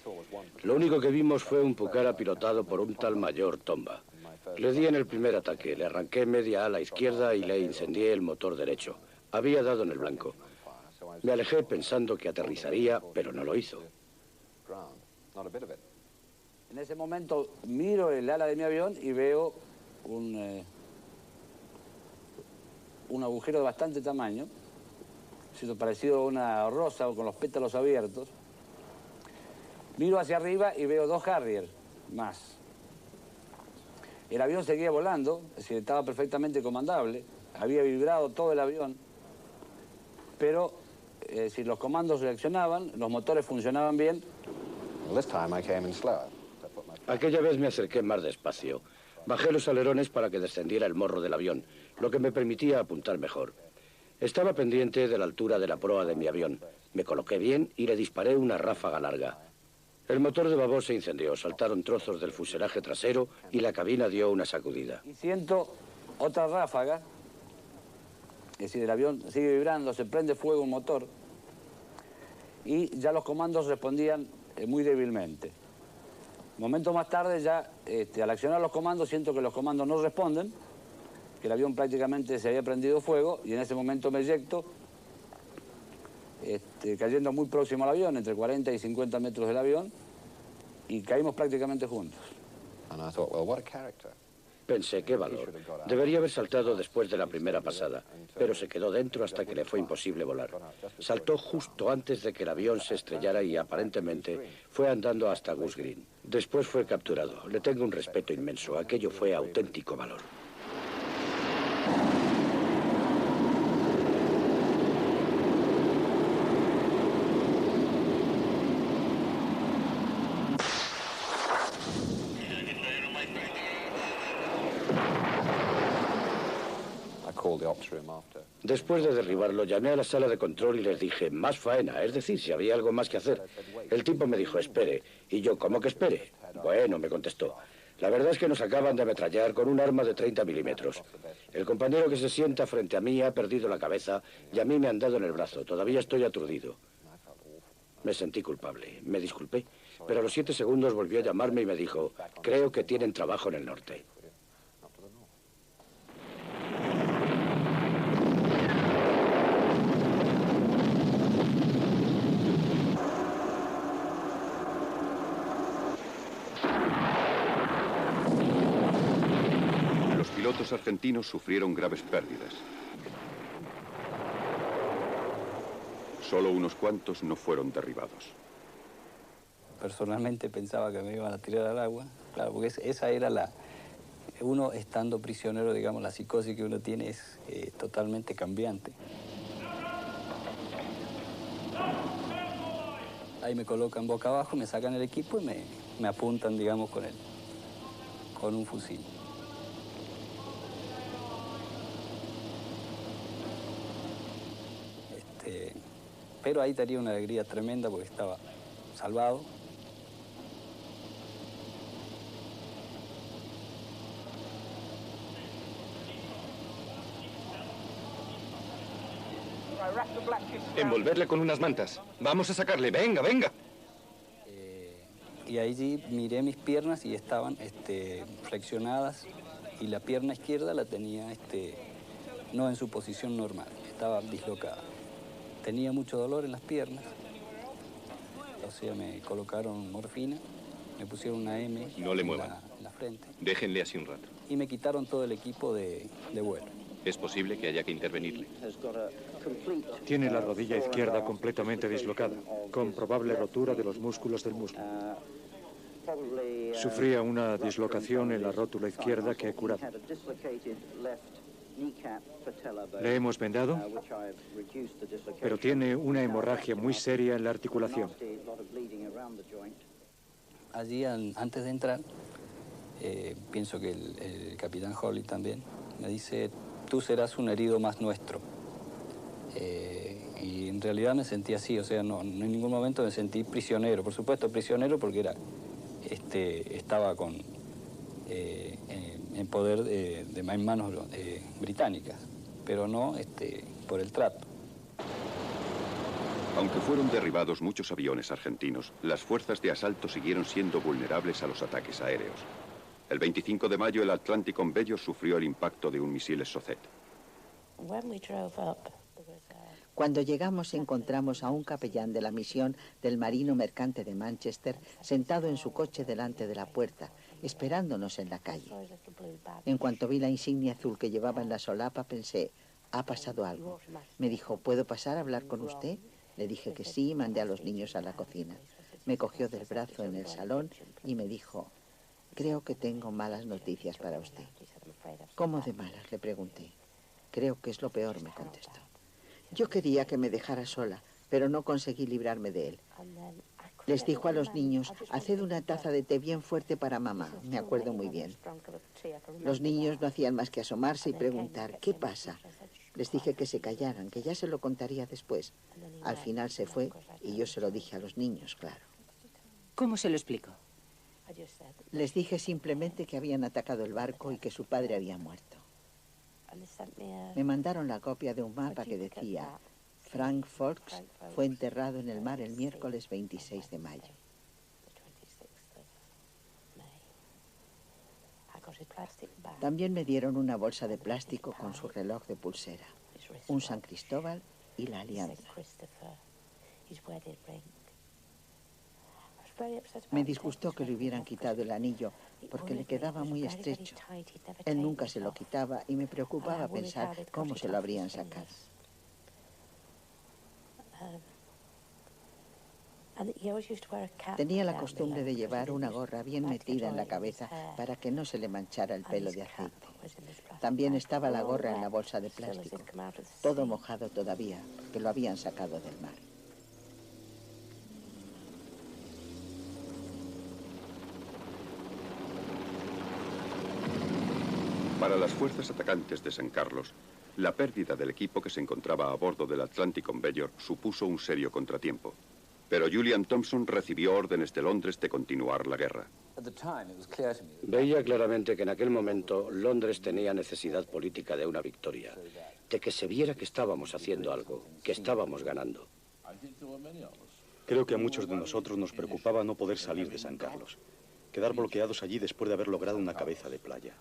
Lo único que vimos fue un Pucara pilotado por un tal mayor Tomba. Le di en el primer ataque, le arranqué media ala izquierda y le incendié el motor derecho. Había dado en el blanco. Me alejé pensando que aterrizaría, pero no lo hizo. En ese momento miro el ala de mi avión y veo un agujero de bastante tamaño, parecido a una rosa con los pétalos abiertos. Miro hacia arriba y veo 2 Harrier más. El avión seguía volando, es decir, estaba perfectamente comandable, había vibrado todo el avión, pero si los comandos reaccionaban, los motores funcionaban bien. Aquella vez me acerqué más despacio. Bajé los alerones para que descendiera el morro del avión, lo que me permitía apuntar mejor. Estaba pendiente de la altura de la proa de mi avión. Me coloqué bien y le disparé una ráfaga larga. El motor de babor se incendió, saltaron trozos del fuselaje trasero y la cabina dio una sacudida. Y siento otra ráfaga, es decir, el avión sigue vibrando, se prende fuego un motor y ya los comandos respondían muy débilmente. Momentos más tarde ya, al accionar los comandos, siento que los comandos no responden, que el avión prácticamente se había prendido fuego y en ese momento me eyecto, cayendo muy próximo al avión, entre 40 y 50 metros del avión, y caímos prácticamente juntos. Pensé, qué valor. Debería haber saltado después de la primera pasada, pero se quedó dentro hasta que le fue imposible volar. Saltó justo antes de que el avión se estrellara y aparentemente fue andando hasta Goose Green. Después fue capturado. Le tengo un respeto inmenso. Aquello fue auténtico valor. Después de derribarlo, llamé a la sala de control y les dije, más faena, es decir, si había algo más que hacer. El tipo me dijo, espere. Y yo, ¿cómo que espere? Bueno, me contestó. La verdad es que nos acaban de ametrallar con un arma de 30 milímetros. El compañero que se sienta frente a mí ha perdido la cabeza y a mí me han dado en el brazo. Todavía estoy aturdido. Me sentí culpable. Me disculpé. Pero a los 7 segundos volvió a llamarme y me dijo, creo que tienen trabajo en el norte. Los pilotos argentinos sufrieron graves pérdidas. Solo unos cuantos no fueron derribados. Personalmente pensaba que me iban a tirar al agua, claro, porque esa era uno estando prisionero, digamos, la psicosis que uno tiene es totalmente cambiante. Ahí me colocan boca abajo, me sacan el equipo y me apuntan, digamos, con un fusil. Pero ahí tenía una alegría tremenda porque estaba salvado. Envolverle con unas mantas. Vamos a sacarle. Venga, venga. Y allí miré mis piernas y estaban flexionadas y la pierna izquierda la tenía no en su posición normal, estaba dislocada. Tenía mucho dolor en las piernas, o sea, me colocaron morfina, me pusieron una M no le muevan en la frente. Déjenle así un rato. Y me quitaron todo el equipo de vuelo. Es posible que haya que intervenirle. Tiene la rodilla izquierda completamente dislocada, con probable rotura de los músculos del muslo. Sufría una dislocación en la rótula izquierda que he curado. Le hemos vendado, pero tiene una hemorragia muy seria en la articulación. Allí, antes de entrar, pienso que el capitán Holly también me dice: tú serás un herido más nuestro. Y en realidad me sentí así, o sea, no en ningún momento me sentí prisionero. Por supuesto, prisionero porque estaba en poder en manos británicas, pero no por el trato. Aunque fueron derribados muchos aviones argentinos, las fuerzas de asalto siguieron siendo vulnerables a los ataques aéreos. El 25 de mayo el Atlantic Conveyor sufrió el impacto de un misil Exocet. Cuando llegamos encontramos a un capellán de la misión del Marino Mercante de Manchester sentado en su coche delante de la puerta, esperándonos en la calle. En cuanto vi la insignia azul que llevaba en la solapa pensé, ha pasado algo. Me dijo, ¿puedo pasar a hablar con usted? Le dije que sí y mandé a los niños a la cocina. Me cogió del brazo en el salón y me dijo, creo que tengo malas noticias para usted. ¿Cómo de malas?, le pregunté. Creo que es lo peor, me contestó. Yo quería que me dejara sola, pero no conseguí librarme de él. Les dijo a los niños, haced una taza de té bien fuerte para mamá, me acuerdo muy bien. Los niños no hacían más que asomarse y preguntar, ¿qué pasa? Les dije que se callaran, que ya se lo contaría después. Al final se fue y yo se lo dije a los niños, claro. ¿Cómo se lo explico? Les dije simplemente que habían atacado el barco y que su padre había muerto. Me mandaron la copia de un mapa que decía, Frank Fox fue enterrado en el mar el miércoles 26 de mayo. También me dieron una bolsa de plástico con su reloj de pulsera, un San Cristóbal y la Alianza. Me disgustó que le hubieran quitado el anillo porque le quedaba muy estrecho. Él nunca se lo quitaba y me preocupaba pensar cómo se lo habrían sacado. Tenía la costumbre de llevar una gorra bien metida en la cabeza para que no se le manchara el pelo de aceite. También estaba la gorra en la bolsa de plástico, todo mojado todavía, porque lo habían sacado del mar. Para las fuerzas atacantes de San Carlos, la pérdida del equipo que se encontraba a bordo del Atlantic Conveyor supuso un serio contratiempo. Pero Julian Thompson recibió órdenes de Londres de continuar la guerra. Veía claramente que en aquel momento Londres tenía necesidad política de una victoria, de que se viera que estábamos haciendo algo, que estábamos ganando. Creo que a muchos de nosotros nos preocupaba no poder salir de San Carlos, quedar bloqueados allí después de haber logrado una cabeza de playa.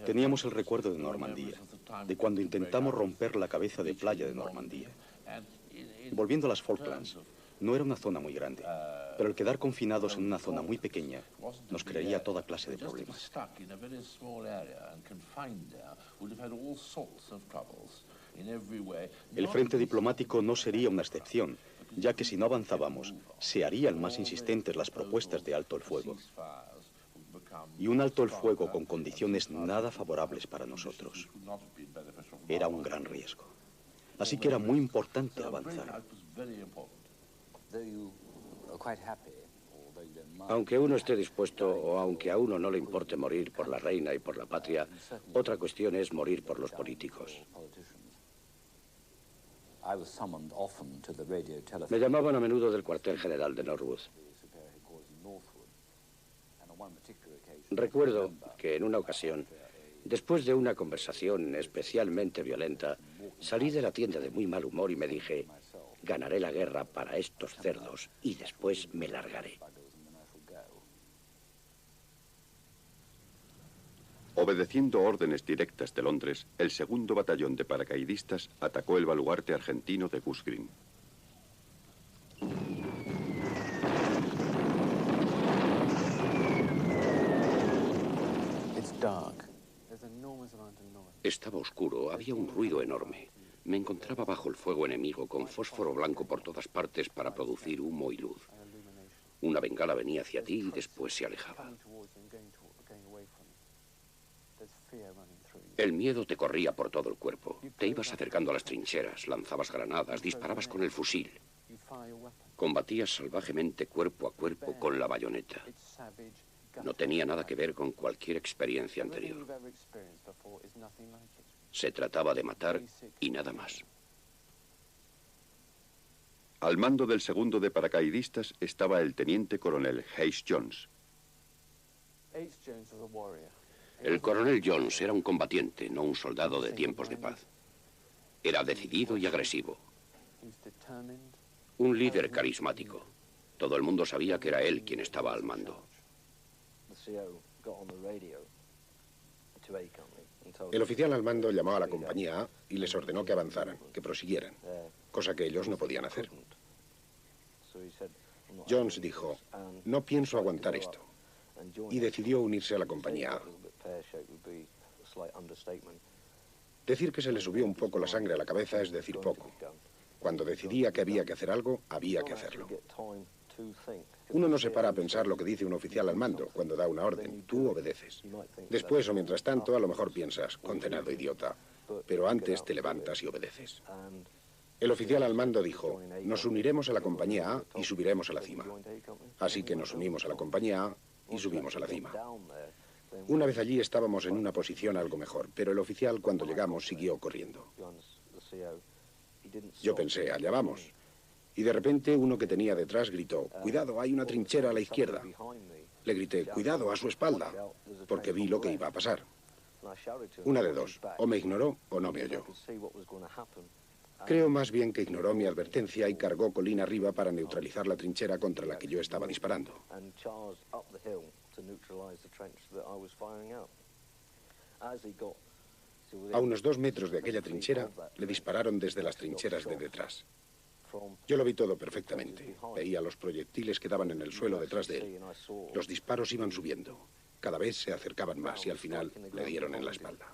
Teníamos el recuerdo de Normandía, de cuando intentamos romper la cabeza de playa de Normandía. Volviendo a las Falklands, no era una zona muy grande, pero el quedar confinados en una zona muy pequeña nos crearía toda clase de problemas. El frente diplomático no sería una excepción, ya que si no avanzábamos, se harían más insistentes las propuestas de alto el fuego. Y un alto el fuego con condiciones nada favorables para nosotros. Era un gran riesgo. Así que era muy importante avanzar. Aunque uno esté dispuesto o aunque a uno no le importe morir por la reina y por la patria, otra cuestión es morir por los políticos. Me llamaban a menudo del cuartel general de Norwood. Recuerdo que en una ocasión, después de una conversación especialmente violenta, salí de la tienda de muy mal humor y me dije: ganaré la guerra para estos cerdos y después me largaré. Obedeciendo órdenes directas de Londres, el 2º batallón de paracaidistas atacó el baluarte argentino de Goose Green. Estaba oscuro, había un ruido enorme. Me encontraba bajo el fuego enemigo con fósforo blanco por todas partes para producir humo y luz. Una bengala venía hacia ti y después se alejaba. El miedo te corría por todo el cuerpo. Te ibas acercando a las trincheras, lanzabas granadas, disparabas con el fusil. Combatías salvajemente cuerpo a cuerpo con la bayoneta. No tenía nada que ver con cualquier experiencia anterior. Se trataba de matar y nada más. Al mando del 2º de paracaidistas estaba el teniente coronel Hayes Jones. El coronel Jones era un combatiente, no un soldado de tiempos de paz. Era decidido y agresivo. Un líder carismático. Todo el mundo sabía que era él quien estaba al mando. El oficial al mando llamó a la compañía A y les ordenó que avanzaran, que prosiguieran, cosa que ellos no podían hacer. Jones dijo: no pienso aguantar esto, y decidió unirse a la compañía A. Decir que se le subió un poco la sangre a la cabeza es decir poco. Cuando decidía que había que hacer algo, había que hacerlo. Uno no se para a pensar lo que dice un oficial al mando cuando da una orden. Tú obedeces. Después o mientras tanto, a lo mejor piensas: condenado idiota. Pero antes te levantas y obedeces. El oficial al mando dijo: nos uniremos a la compañía A y subiremos a la cima. Así que nos unimos a la compañía A y subimos a la cima. Una vez allí estábamos en una posición algo mejor, pero el oficial, cuando llegamos, siguió corriendo. Yo pensé: allá vamos. Y de repente uno que tenía detrás gritó: cuidado, hay una trinchera a la izquierda. Le grité: cuidado, a su espalda, porque vi lo que iba a pasar. Una de dos: o me ignoró o no me oyó. Creo más bien que ignoró mi advertencia y cargó colina arriba para neutralizar la trinchera contra la que yo estaba disparando. A unos 2 metros de aquella trinchera, le dispararon desde las trincheras de detrás. Yo lo vi todo perfectamente. Veía los proyectiles que daban en el suelo detrás de él. Los disparos iban subiendo. Cada vez se acercaban más y al final le dieron en la espalda.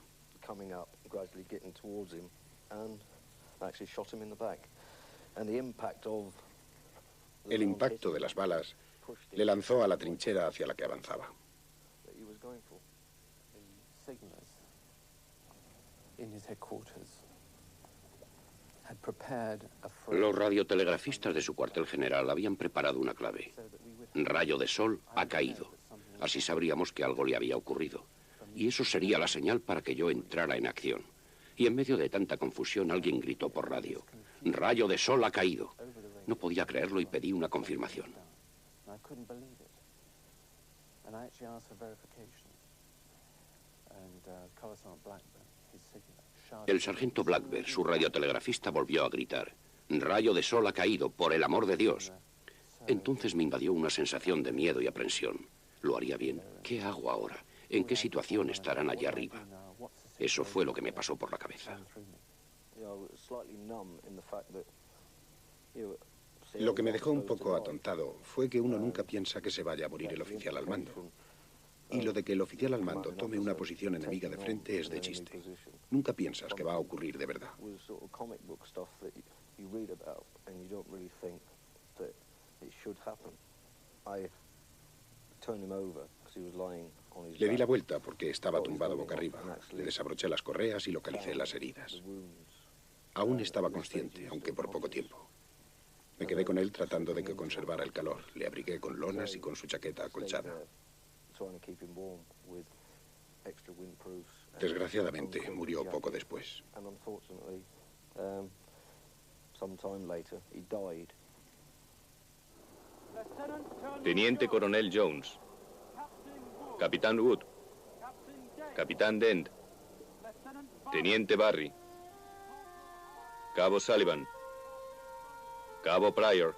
El impacto de las balas le lanzó a la trinchera hacia la que avanzaba. Los radiotelegrafistas de su cuartel general habían preparado una clave. Rayo de sol ha caído. Así sabríamos que algo le había ocurrido. Y eso sería la señal para que yo entrara en acción. Y en medio de tanta confusión alguien gritó por radio: rayo de sol ha caído. No podía creerlo y pedí una confirmación. El sargento Blackbird, su radiotelegrafista, volvió a gritar: rayo de sol ha caído, por el amor de Dios. Entonces me invadió una sensación de miedo y aprensión. ¿Lo haría bien? ¿Qué hago ahora? ¿En qué situación estarán allá arriba? Eso fue lo que me pasó por la cabeza. Lo que me dejó un poco atontado fue que uno nunca piensa que se vaya a morir el oficial al mando. Y lo de que el oficial al mando tome una posición enemiga de frente es de chiste. Nunca piensas que va a ocurrir de verdad. Le di la vuelta porque estaba tumbado boca arriba. Le desabroché las correas y localicé las heridas. Aún estaba consciente, aunque por poco tiempo. Me quedé con él tratando de que conservara el calor. Le abrigué con lonas y con su chaqueta acolchada. Desgraciadamente, murió poco después. Teniente Coronel Jones, Capitán Wood, Capitán Dent, Teniente Barry, Cabo Sullivan, Cabo Pryor.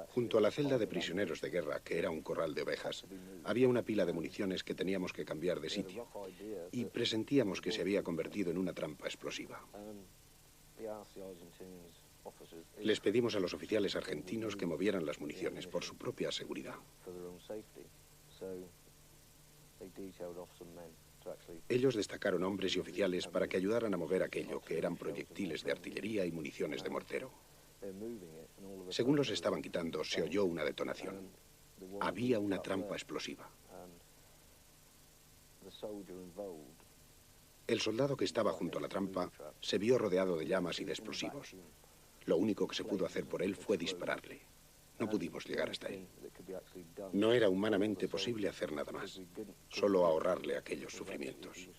Junto a la celda de prisioneros de guerra, que era un corral de ovejas, había una pila de municiones que teníamos que cambiar de sitio, y presentíamos que se había convertido en una trampa explosiva. Les pedimos a los oficiales argentinos que movieran las municiones por su propia seguridad. Ellos destacaron hombres y oficiales para que ayudaran a mover aquello, que eran proyectiles de artillería y municiones de mortero. Según los estaban quitando, se oyó una detonación. Había una trampa explosiva. El soldado que estaba junto a la trampa se vio rodeado de llamas y de explosivos. Lo único que se pudo hacer por él fue dispararle. No pudimos llegar hasta él. No era humanamente posible hacer nada más, solo ahorrarle aquellos sufrimientos.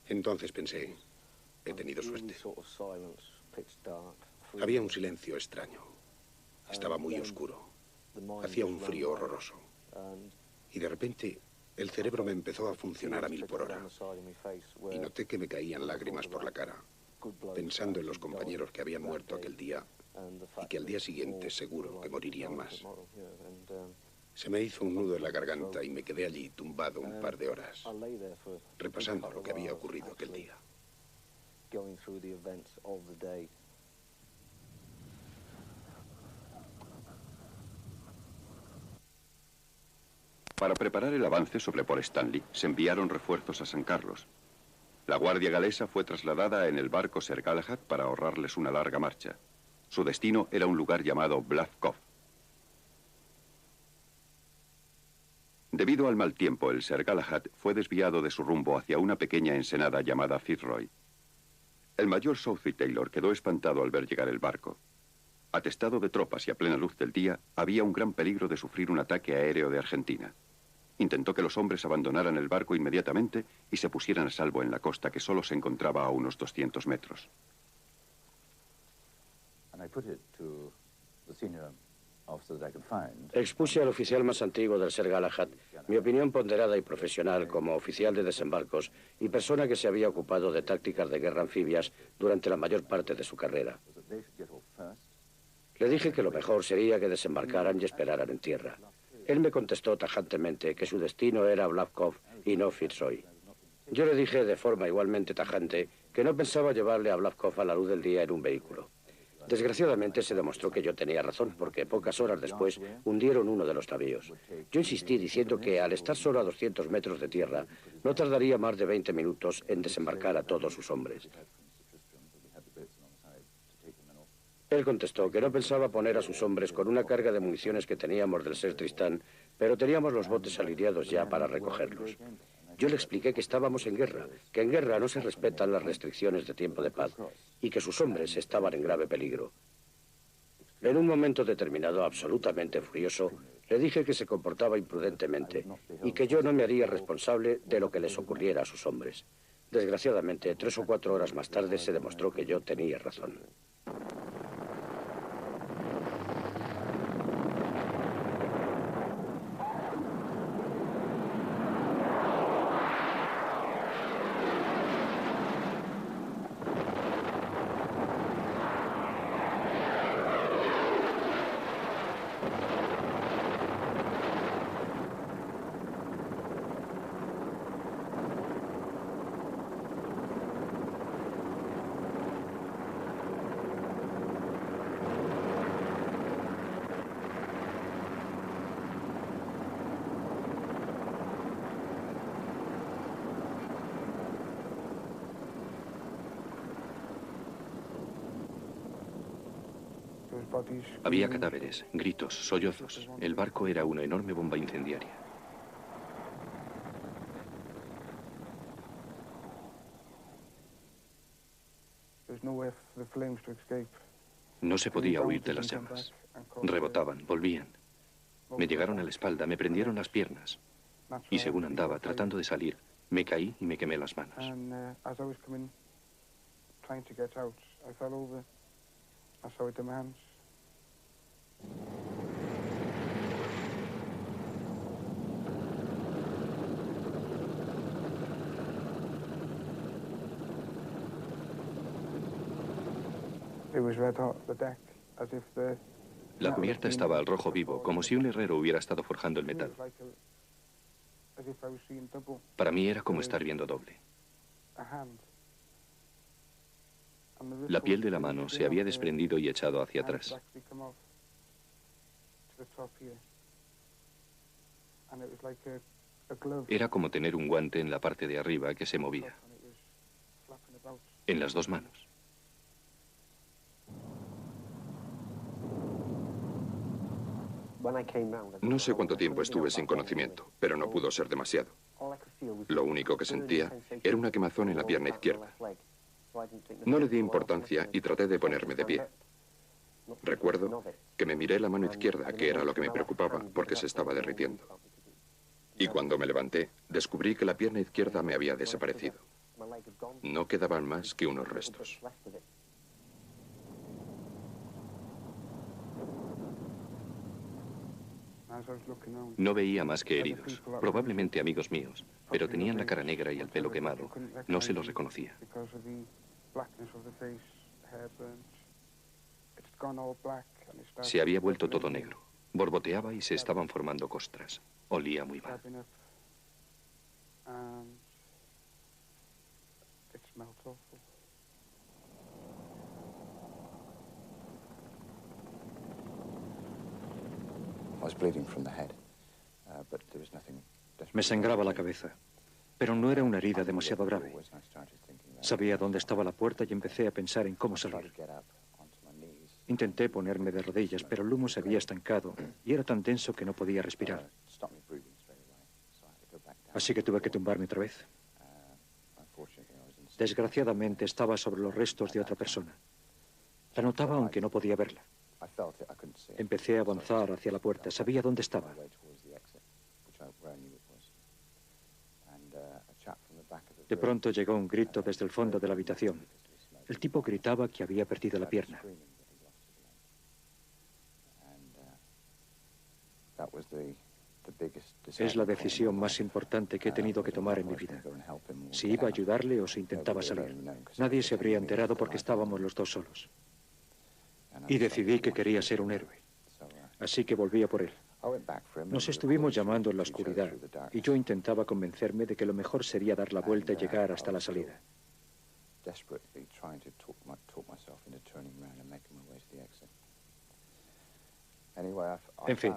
Entonces pensé, he tenido suerte. Había un silencio extraño. Estaba muy oscuro. Hacía un frío horroroso. Y de repente, el cerebro me empezó a funcionar a 1000 por hora. Y noté que me caían lágrimas por la cara, pensando en los compañeros que habían muerto aquel día y que al día siguiente seguro que morirían más. Se me hizo un nudo en la garganta y me quedé allí tumbado un par de horas, repasando lo que había ocurrido aquel día. Para preparar el avance sobre Port Stanley, se enviaron refuerzos a San Carlos. La guardia galesa fue trasladada en el barco Sir Galahad para ahorrarles una larga marcha. Su destino era un lugar llamado Bluff Cove. Debido al mal tiempo, el Sir Galahad fue desviado de su rumbo hacia una pequeña ensenada llamada Fitzroy. El mayor Southey Taylor quedó espantado al ver llegar el barco. Atestado de tropas y a plena luz del día, había un gran peligro de sufrir un ataque aéreo de Argentina. Intentó que los hombres abandonaran el barco inmediatamente y se pusieran a salvo en la costa, que solo se encontraba a unos 200 metros. Expuse al oficial más antiguo del Sir Galahad mi opinión ponderada y profesional como oficial de desembarcos y persona que se había ocupado de tácticas de guerra anfibias durante la mayor parte de su carrera. Le dije que lo mejor sería que desembarcaran y esperaran en tierra. Él me contestó tajantemente que su destino era Bluff Cove y no Fitzroy. Yo le dije de forma igualmente tajante que no pensaba llevarle a Blavkov a la luz del día en un vehículo. Desgraciadamente se demostró que yo tenía razón, porque pocas horas después hundieron uno de los navíos. Yo insistí diciendo que al estar solo a 200 metros de tierra, no tardaría más de 20 minutos en desembarcar a todos sus hombres. Él contestó que no pensaba poner a sus hombres con una carga de municiones que teníamos del Ser Tristán, pero teníamos los botes alineados ya para recogerlos. Yo le expliqué que estábamos en guerra, que en guerra no se respetan las restricciones de tiempo de paz y que sus hombres estaban en grave peligro. En un momento determinado, absolutamente furioso, le dije que se comportaba imprudentemente y que yo no me haría responsable de lo que les ocurriera a sus hombres. Desgraciadamente, 3 o 4 horas más tarde se demostró que yo tenía razón. Había cadáveres, gritos, sollozos. El barco era una enorme bomba incendiaria. No se podía huir de las llamas. Rebotaban, volvían. Me llegaron a la espalda, me prendieron las piernas. Y según andaba, tratando de salir, me caí y me quemé las manos. La cubierta estaba al rojo vivo, como si un herrero hubiera estado forjando el metal. Para mí era como estar viendo doble. La piel de la mano se había desprendido y echado hacia atrás. Era como tener un guante en la parte de arriba que se movía. En las 2 manos. No sé cuánto tiempo estuve sin conocimiento, pero no pudo ser demasiado. Lo único que sentía era una quemazón en la pierna izquierda. No le di importancia y traté de ponerme de pie. Recuerdo que me miré la mano izquierda, que era lo que me preocupaba, porque se estaba derritiendo. Y cuando me levanté, descubrí que la pierna izquierda me había desaparecido. No quedaban más que unos restos. No veía más que heridos, probablemente amigos míos, pero tenían la cara negra y el pelo quemado. No se los reconocía. Se había vuelto todo negro. Borboteaba y se estaban formando costras. Olía muy mal. Me sangraba la cabeza, pero no era una herida demasiado grave. Sabía dónde estaba la puerta y empecé a pensar en cómo salir. Intenté ponerme de rodillas, pero el humo se había estancado y era tan denso que no podía respirar. Así que tuve que tumbarme otra vez. Desgraciadamente estaba sobre los restos de otra persona. La notaba aunque no podía verla. Empecé a avanzar hacia la puerta. Sabía dónde estaba. De pronto llegó un grito desde el fondo de la habitación. El tipo gritaba que había perdido la pierna. Es la decisión más importante que he tenido que tomar en mi vida. Si iba a ayudarle o si intentaba salir. Nadie se habría enterado porque estábamos los 2 solos. Y decidí que quería ser un héroe. Así que volví a por él. Nos estuvimos llamando en la oscuridad y yo intentaba convencerme de que lo mejor sería dar la vuelta y llegar hasta la salida. En fin,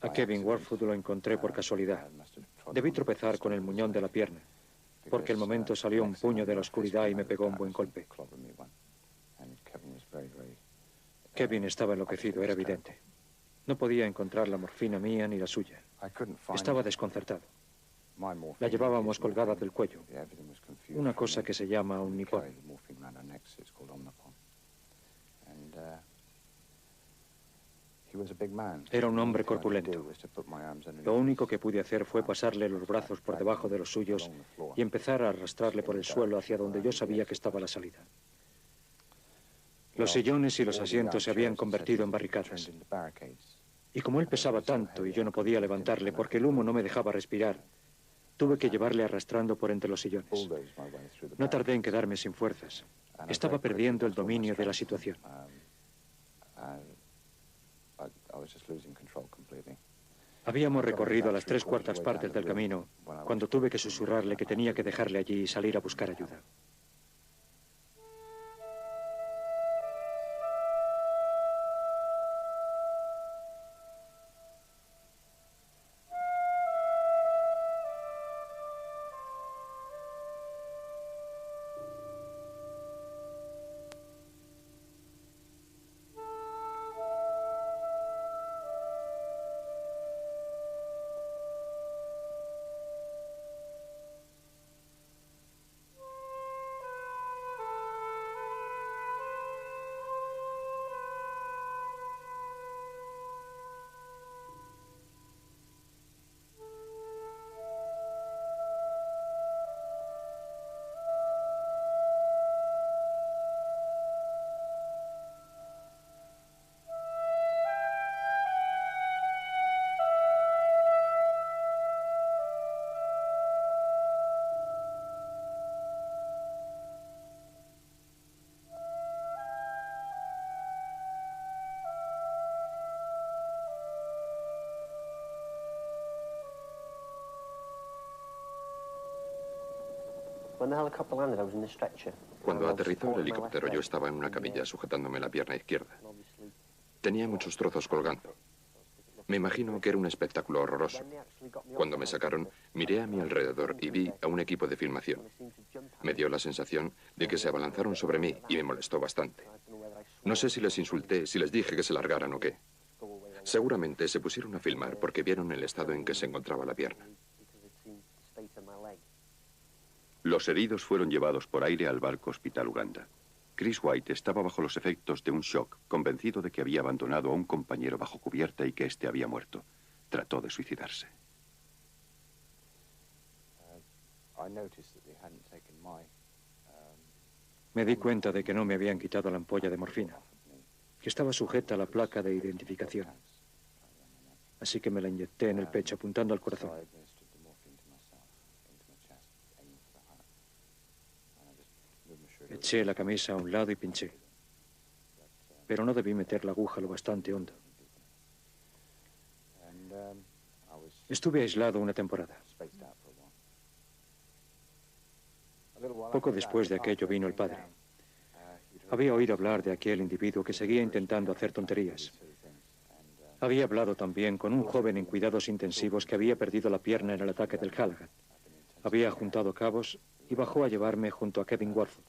a Kevin Warfoot lo encontré por casualidad. Debí tropezar con el muñón de la pierna, porque al momento salió un puño de la oscuridad y me pegó un buen golpe. Kevin estaba enloquecido, era evidente. No podía encontrar la morfina mía ni la suya. Estaba desconcertado. La llevábamos colgada del cuello, una cosa que se llama un nipón. Era un hombre corpulento. Lo único que pude hacer fue pasarle los brazos por debajo de los suyos y empezar a arrastrarle por el suelo hacia donde yo sabía que estaba la salida. Los sillones y los asientos se habían convertido en barricadas. Y como él pesaba tanto y yo no podía levantarle porque el humo no me dejaba respirar, tuve que llevarle arrastrando por entre los sillones. No tardé en quedarme sin fuerzas. Estaba perdiendo el dominio de la situación. Habíamos recorrido las 3/4 partes del camino cuando tuve que susurrarle que tenía que dejarle allí y salir a buscar ayuda. Cuando aterrizó el helicóptero, yo estaba en una camilla sujetándome la pierna izquierda. Tenía muchos trozos colgando. Me imagino que era un espectáculo horroroso. Cuando me sacaron, miré a mi alrededor y vi a un equipo de filmación. Me dio la sensación de que se abalanzaron sobre mí y me molestó bastante. No sé si les insulté, si les dije que se largaran o qué. Seguramente se pusieron a filmar porque vieron el estado en que se encontraba la pierna. Los heridos fueron llevados por aire al barco Hospital Uganda. Chris White estaba bajo los efectos de un shock, convencido de que había abandonado a un compañero bajo cubierta y que éste había muerto. Trató de suicidarse. Me di cuenta de que no me habían quitado la ampolla de morfina, que estaba sujeta a la placa de identificación. Así que me la inyecté en el pecho, apuntando al corazón. Eché la camisa a un lado y pinché. Pero no debí meter la aguja lo bastante hondo. Estuve aislado una temporada. Poco después de aquello vino el padre. Había oído hablar de aquel individuo que seguía intentando hacer tonterías. Había hablado también con un joven en cuidados intensivos que había perdido la pierna en el ataque del Galahad. Había juntado cabos y bajó a llevarme junto a Kevin Warfoot.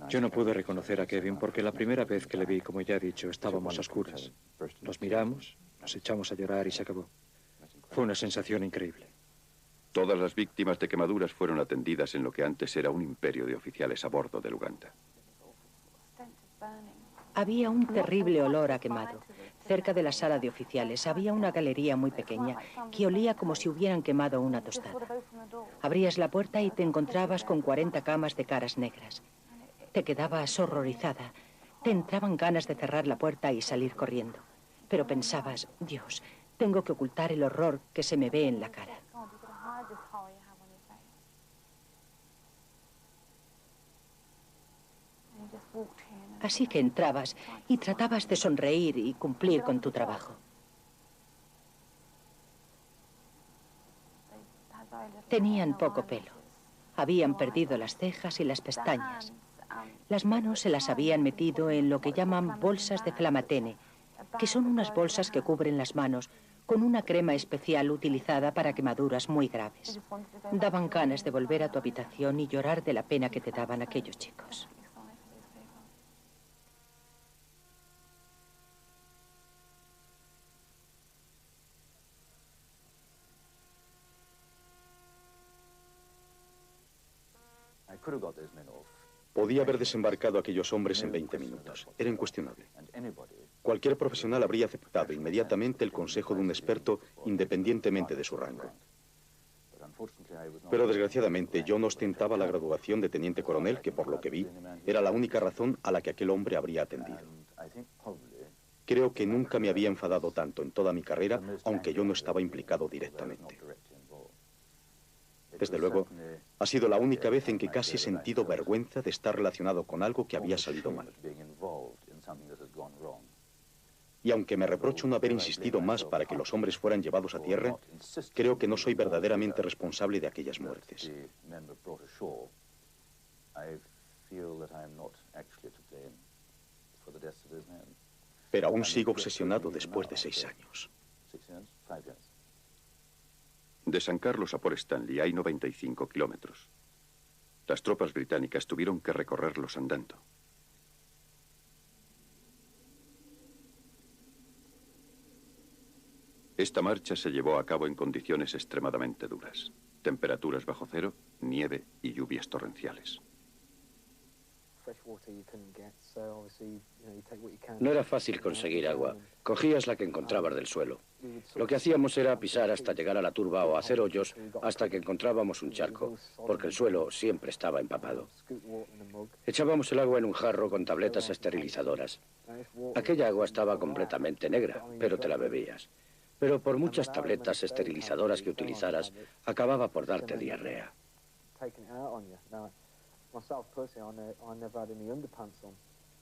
Yo no pude reconocer a Kevin porque la primera vez que le vi, como ya he dicho, estábamos a oscuras. Nos miramos, nos echamos a llorar y se acabó. Fue una sensación increíble. Todas las víctimas de quemaduras fueron atendidas en lo que antes era un imperio de oficiales a bordo del Uganda. Había un terrible olor a quemado. Cerca de la sala de oficiales había una galería muy pequeña que olía como si hubieran quemado una tostada. Abrías la puerta y te encontrabas con 40 camas de caras negras. Te quedabas horrorizada. Te entraban ganas de cerrar la puerta y salir corriendo. Pero pensabas, Dios, tengo que ocultar el horror que se me ve en la cara. Así que entrabas y tratabas de sonreír y cumplir con tu trabajo. Tenían poco pelo. Habían perdido las cejas y las pestañas. Las manos se las habían metido en lo que llaman bolsas de flamatene, que son unas bolsas que cubren las manos con una crema especial utilizada para quemaduras muy graves. Daban ganas de volver a tu habitación y llorar de la pena que te daban aquellos chicos. Podía haber desembarcado a aquellos hombres en 20 minutos. Era incuestionable. Cualquier profesional habría aceptado inmediatamente el consejo de un experto independientemente de su rango. Pero desgraciadamente yo no ostentaba la graduación de teniente coronel, que por lo que vi era la única razón a la que aquel hombre habría atendido. Creo que nunca me había enfadado tanto en toda mi carrera, aunque yo no estaba implicado directamente. Desde luego, ha sido la única vez en que casi he sentido vergüenza de estar relacionado con algo que había salido mal. Y aunque me reprocho no haber insistido más para que los hombres fueran llevados a tierra, creo que no soy verdaderamente responsable de aquellas muertes. Pero aún sigo obsesionado después de 6 años. De San Carlos a Port Stanley hay 95 kilómetros. Las tropas británicas tuvieron que recorrerlos andando. Esta marcha se llevó a cabo en condiciones extremadamente duras. Temperaturas bajo cero, nieve y lluvias torrenciales. No era fácil conseguir agua. Cogías la que encontrabas del suelo. Lo que hacíamos era pisar hasta llegar a la turba o hacer hoyos hasta que encontrábamos un charco, porque el suelo siempre estaba empapado. Echábamos el agua en un jarro con tabletas esterilizadoras. Aquella agua estaba completamente negra, pero te la bebías. Pero por muchas tabletas esterilizadoras que utilizaras, acababa por darte diarrea.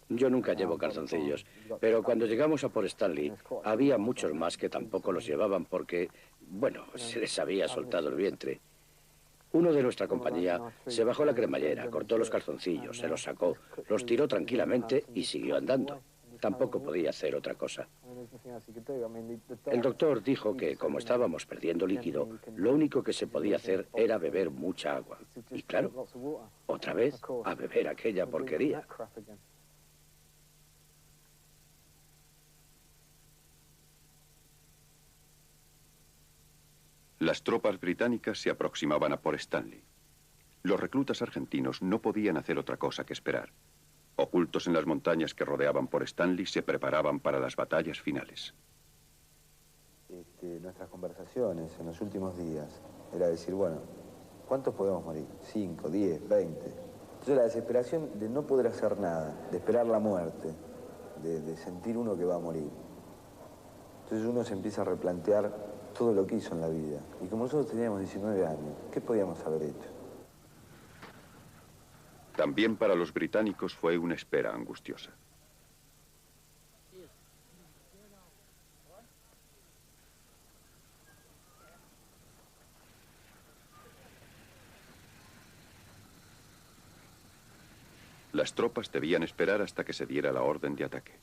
Yo nunca llevo calzoncillos, pero cuando llegamos a Port Stanley había muchos más que tampoco los llevaban porque, bueno, se les había soltado el vientre. Uno de nuestra compañía se bajó la cremallera, cortó los calzoncillos, se los sacó, los tiró tranquilamente y siguió andando. Tampoco podía hacer otra cosa. El doctor dijo que, como estábamos perdiendo líquido, lo único que se podía hacer era beber mucha agua. Y claro, otra vez a beber aquella porquería. Las tropas británicas se aproximaban a Port Stanley. Los reclutas argentinos no podían hacer otra cosa que esperar. Ocultos en las montañas que rodeaban Port Stanley, se preparaban para las batallas finales. Nuestras conversaciones en los últimos días era decir, bueno, ¿cuántos podemos morir? 5, 10, 20. Entonces la desesperación de no poder hacer nada, de esperar la muerte, de sentir uno que va a morir. Entonces uno se empieza a replantear todo lo que hizo en la vida. Y como nosotros teníamos 19 años, ¿qué podíamos haber hecho? También para los británicos fue una espera angustiosa. Las tropas debían esperar hasta que se diera la orden de ataque.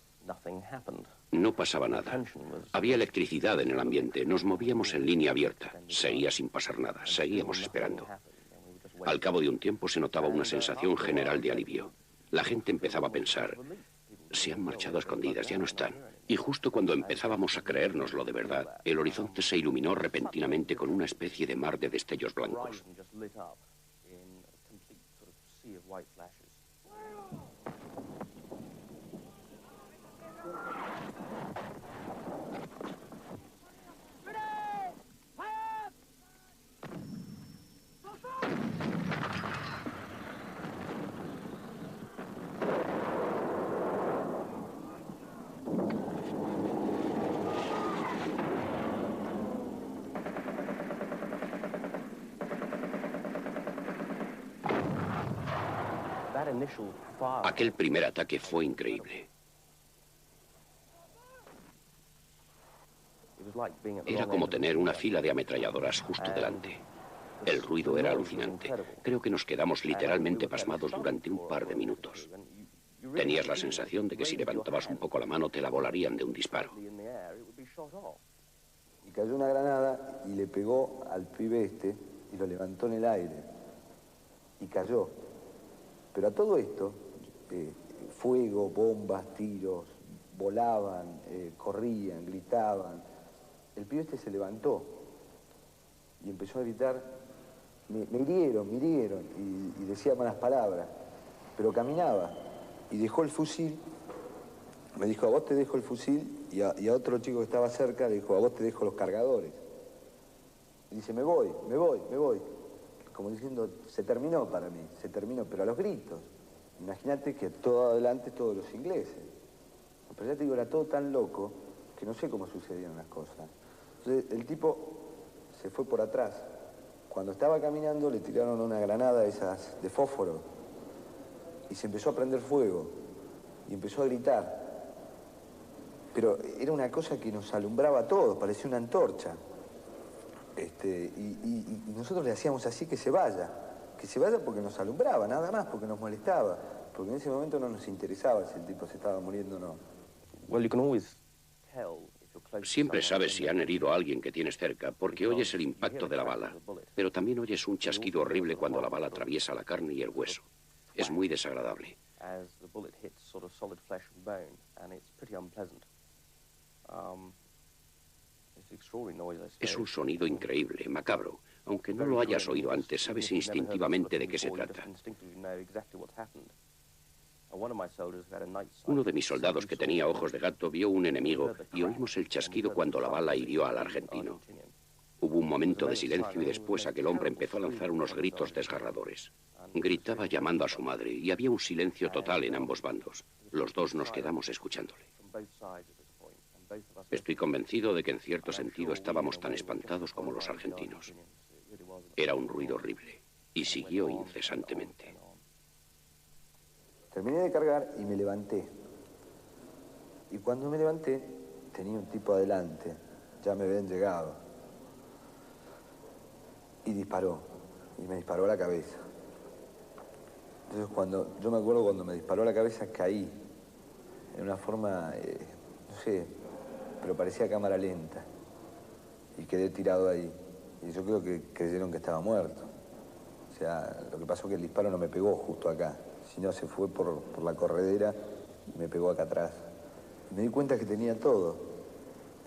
No pasaba nada. Había electricidad en el ambiente. Nos movíamos en línea abierta. Seguía sin pasar nada. Seguíamos esperando. Al cabo de un tiempo se notaba una sensación general de alivio. La gente empezaba a pensar, se han marchado a escondidas, ya no están. Y justo cuando empezábamos a creérnoslo de verdad, el horizonte se iluminó repentinamente con una especie de mar de destellos blancos. Aquel primer ataque fue increíble. Era como tener una fila de ametralladoras justo delante. El ruido era alucinante. Creo que nos quedamos literalmente pasmados durante un par de minutos. Tenías la sensación de que si levantabas un poco la mano te la volarían de un disparo. Y cayó una granada y le pegó al pibe este y lo levantó en el aire. Y cayó. Pero a todo esto, fuego, bombas, tiros, volaban, corrían, gritaban. El pibe este se levantó y empezó a gritar, me hirieron, y decía malas palabras, pero caminaba y dejó el fusil. Me dijo, a vos te dejo el fusil, y a otro chico que estaba cerca le dijo, a vos te dejo los cargadores. Y dice, me voy. Como diciendo, se terminó para mí, se terminó, pero a los gritos. Imagínate que todo adelante todos los ingleses. Pero ya te digo, era todo tan loco que no sé cómo sucedieron las cosas. Entonces el tipo se fue por atrás. Cuando estaba caminando le tiraron una granada esas de fósforo y se empezó a prender fuego y empezó a gritar. Pero era una cosa que nos alumbraba a todos, parecía una antorcha. Y nosotros le hacíamos así, que se vaya porque nos alumbraba, nada más, porque nos molestaba, porque en ese momento no nos interesaba si el tipo se estaba muriendo o no. Siempre sabes si han herido a alguien que tienes cerca, porque oyes el impacto de la bala, pero también oyes un chasquido horrible cuando la bala atraviesa la carne y el hueso. Es muy desagradable. Es un sonido increíble, macabro. Aunque no lo hayas oído antes, sabes instintivamente de qué se trata. Uno de mis soldados, que tenía ojos de gato, vio un enemigo y oímos el chasquido cuando la bala hirió al argentino. Hubo un momento de silencio y después aquel hombre empezó a lanzar unos gritos desgarradores. Gritaba llamando a su madre y había un silencio total en ambos bandos. Los dos nos quedamos escuchándole. Estoy convencido de que en cierto sentido estábamos tan espantados como los argentinos. Era un ruido horrible y siguió incesantemente. Terminé de cargar y me levanté. Y cuando me levanté, tenía un tipo adelante. Ya me habían llegado. Y disparó. Y me disparó a la cabeza. Entonces, yo me acuerdo cuando me disparó a la cabeza, caí. En una forma, no sé, pero parecía cámara lenta. Y quedé tirado ahí. Y yo creo que creyeron que estaba muerto. O sea, lo que pasó es que el disparo no me pegó justo acá. Sino se fue por la corredera y me pegó acá atrás. Y me di cuenta que tenía todo.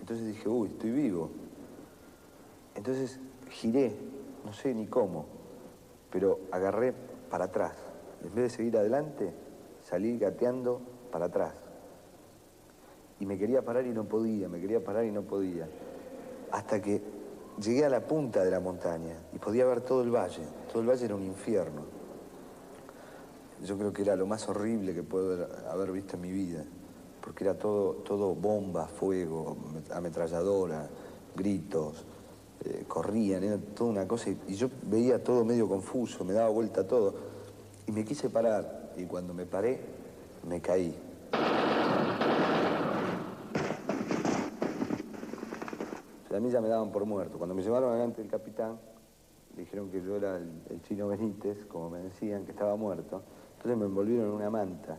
Entonces dije, uy, estoy vivo. Entonces giré, no sé ni cómo, pero agarré para atrás. En vez de seguir adelante, salí gateando para atrás. Y me quería parar y no podía, Hasta que llegué a la punta de la montaña y podía ver todo el valle. Todo el valle era un infierno. Yo creo que era lo más horrible que puedo haber visto en mi vida, porque era todo bomba, fuego, ametralladora, gritos, corrían, era toda una cosa, y yo veía todo medio confuso, me daba vuelta todo, y me quise parar, y cuando me paré, me caí. O sea, a mí ya me daban por muerto. Cuando me llevaron delante del capitán, dijeron que yo era el Chino Benítez, como me decían, que estaba muerto. Entonces me envolvieron en una manta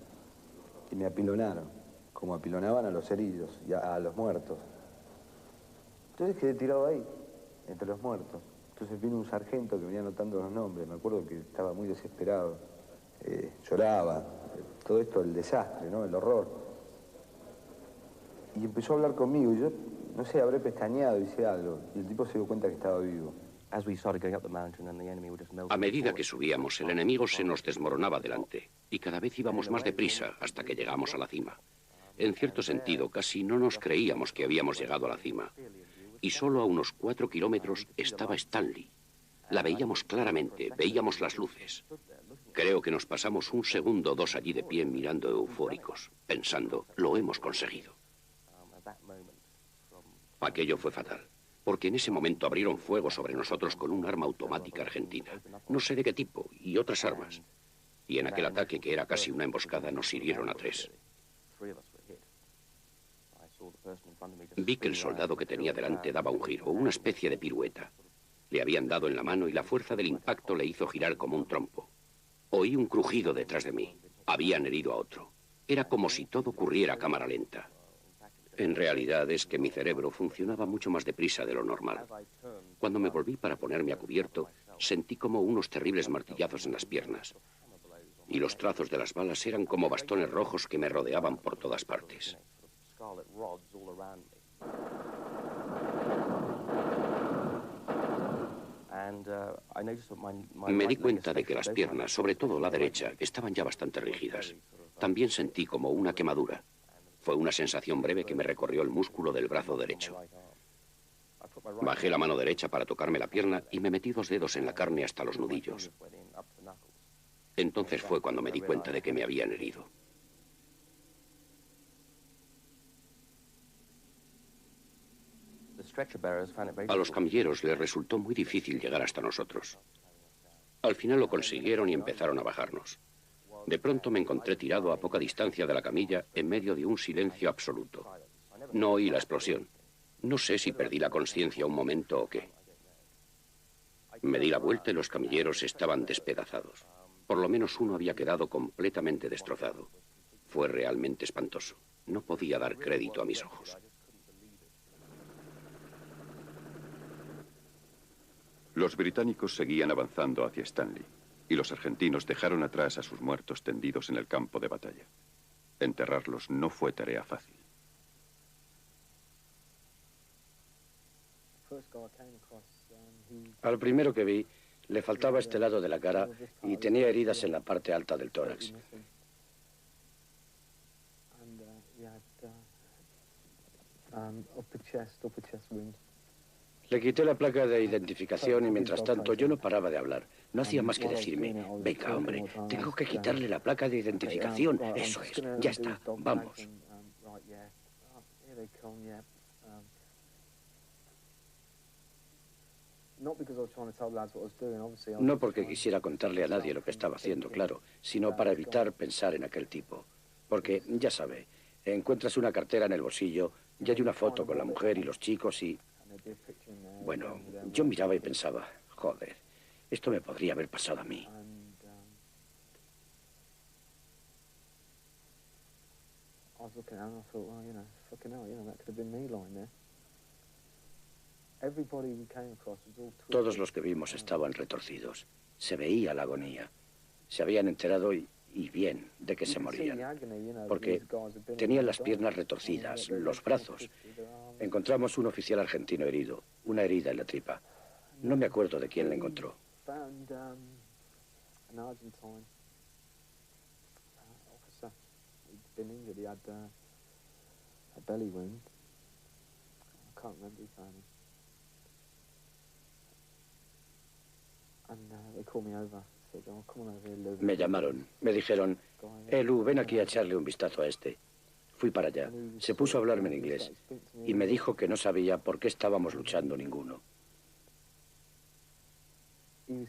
y me apilonaron, como apilonaban a los heridos y a los muertos. Entonces quedé tirado ahí, entre los muertos. Entonces vino un sargento que venía anotando los nombres. Me acuerdo que estaba muy desesperado, lloraba, todo esto, el desastre, ¿no? El horror. Y empezó a hablar conmigo y yo, no sé, habré pestañeado, hice algo. Y el tipo se dio cuenta que estaba vivo. A medida que subíamos, el enemigo se nos desmoronaba delante y cada vez íbamos más deprisa hasta que llegamos a la cima. En cierto sentido, casi no nos creíamos que habíamos llegado a la cima. Y solo a unos 4 kilómetros estaba Stanley. La veíamos claramente, veíamos las luces. Creo que nos pasamos un segundo o dos allí de pie mirando eufóricos, pensando, lo hemos conseguido. Aquello fue fatal, porque en ese momento abrieron fuego sobre nosotros con un arma automática argentina. No sé de qué tipo, y otras armas. Y en aquel ataque, que era casi una emboscada, nos hirieron a 3. Vi que el soldado que tenía delante daba un giro, una especie de pirueta. Le habían dado en la mano y la fuerza del impacto le hizo girar como un trompo. Oí un crujido detrás de mí. Habían herido a otro. Era como si todo ocurriera a cámara lenta. En realidad es que mi cerebro funcionaba mucho más deprisa de lo normal. Cuando me volví para ponerme a cubierto, sentí como unos terribles martillazos en las piernas. Y los trazos de las balas eran como bastones rojos que me rodeaban por todas partes. Me di cuenta de que las piernas, sobre todo la derecha, estaban ya bastante rígidas. También sentí como una quemadura. Fue una sensación breve que me recorrió el músculo del brazo derecho. Bajé la mano derecha para tocarme la pierna y me metí 2 dedos en la carne hasta los nudillos. Entonces fue cuando me di cuenta de que me habían herido. A los camilleros les resultó muy difícil llegar hasta nosotros. Al final lo consiguieron y empezaron a bajarnos. De pronto me encontré tirado a poca distancia de la camilla en medio de un silencio absoluto. No oí la explosión. No sé si perdí la conciencia un momento o qué. Me di la vuelta y los camilleros estaban despedazados. Por lo menos uno había quedado completamente destrozado. Fue realmente espantoso. No podía dar crédito a mis ojos. Los británicos seguían avanzando hacia Stanley y los argentinos dejaron atrás a sus muertos tendidos en el campo de batalla. Enterrarlos no fue tarea fácil. Al primero que vi, le faltaba este lado de la cara y tenía heridas en la parte alta del tórax. Le quité la placa de identificación y mientras tanto yo no paraba de hablar. No hacía más que decirme, venga hombre, tengo que quitarle la placa de identificación. Eso es, ya está, vamos. No porque quisiera contarle a nadie lo que estaba haciendo, claro, sino para evitar pensar en aquel tipo. Porque, ya sabe, encuentras una cartera en el bolsillo y hay una foto con la mujer y los chicos y... Bueno, yo miraba y pensaba, joder, esto me podría haber pasado a mí. Todos los que vimos estaban retorcidos. Se veía la agonía. Se habían enterado y bien de que se morían. Porque tenían las piernas retorcidas, los brazos. Encontramos un oficial argentino herido, una herida en la tripa. No me acuerdo de quién la encontró. Me llamaron, me dijeron, Lu, ven aquí a echarle un vistazo a este. Fui para allá, se puso a hablarme en inglés y me dijo que no sabía por qué estábamos luchando ninguno. I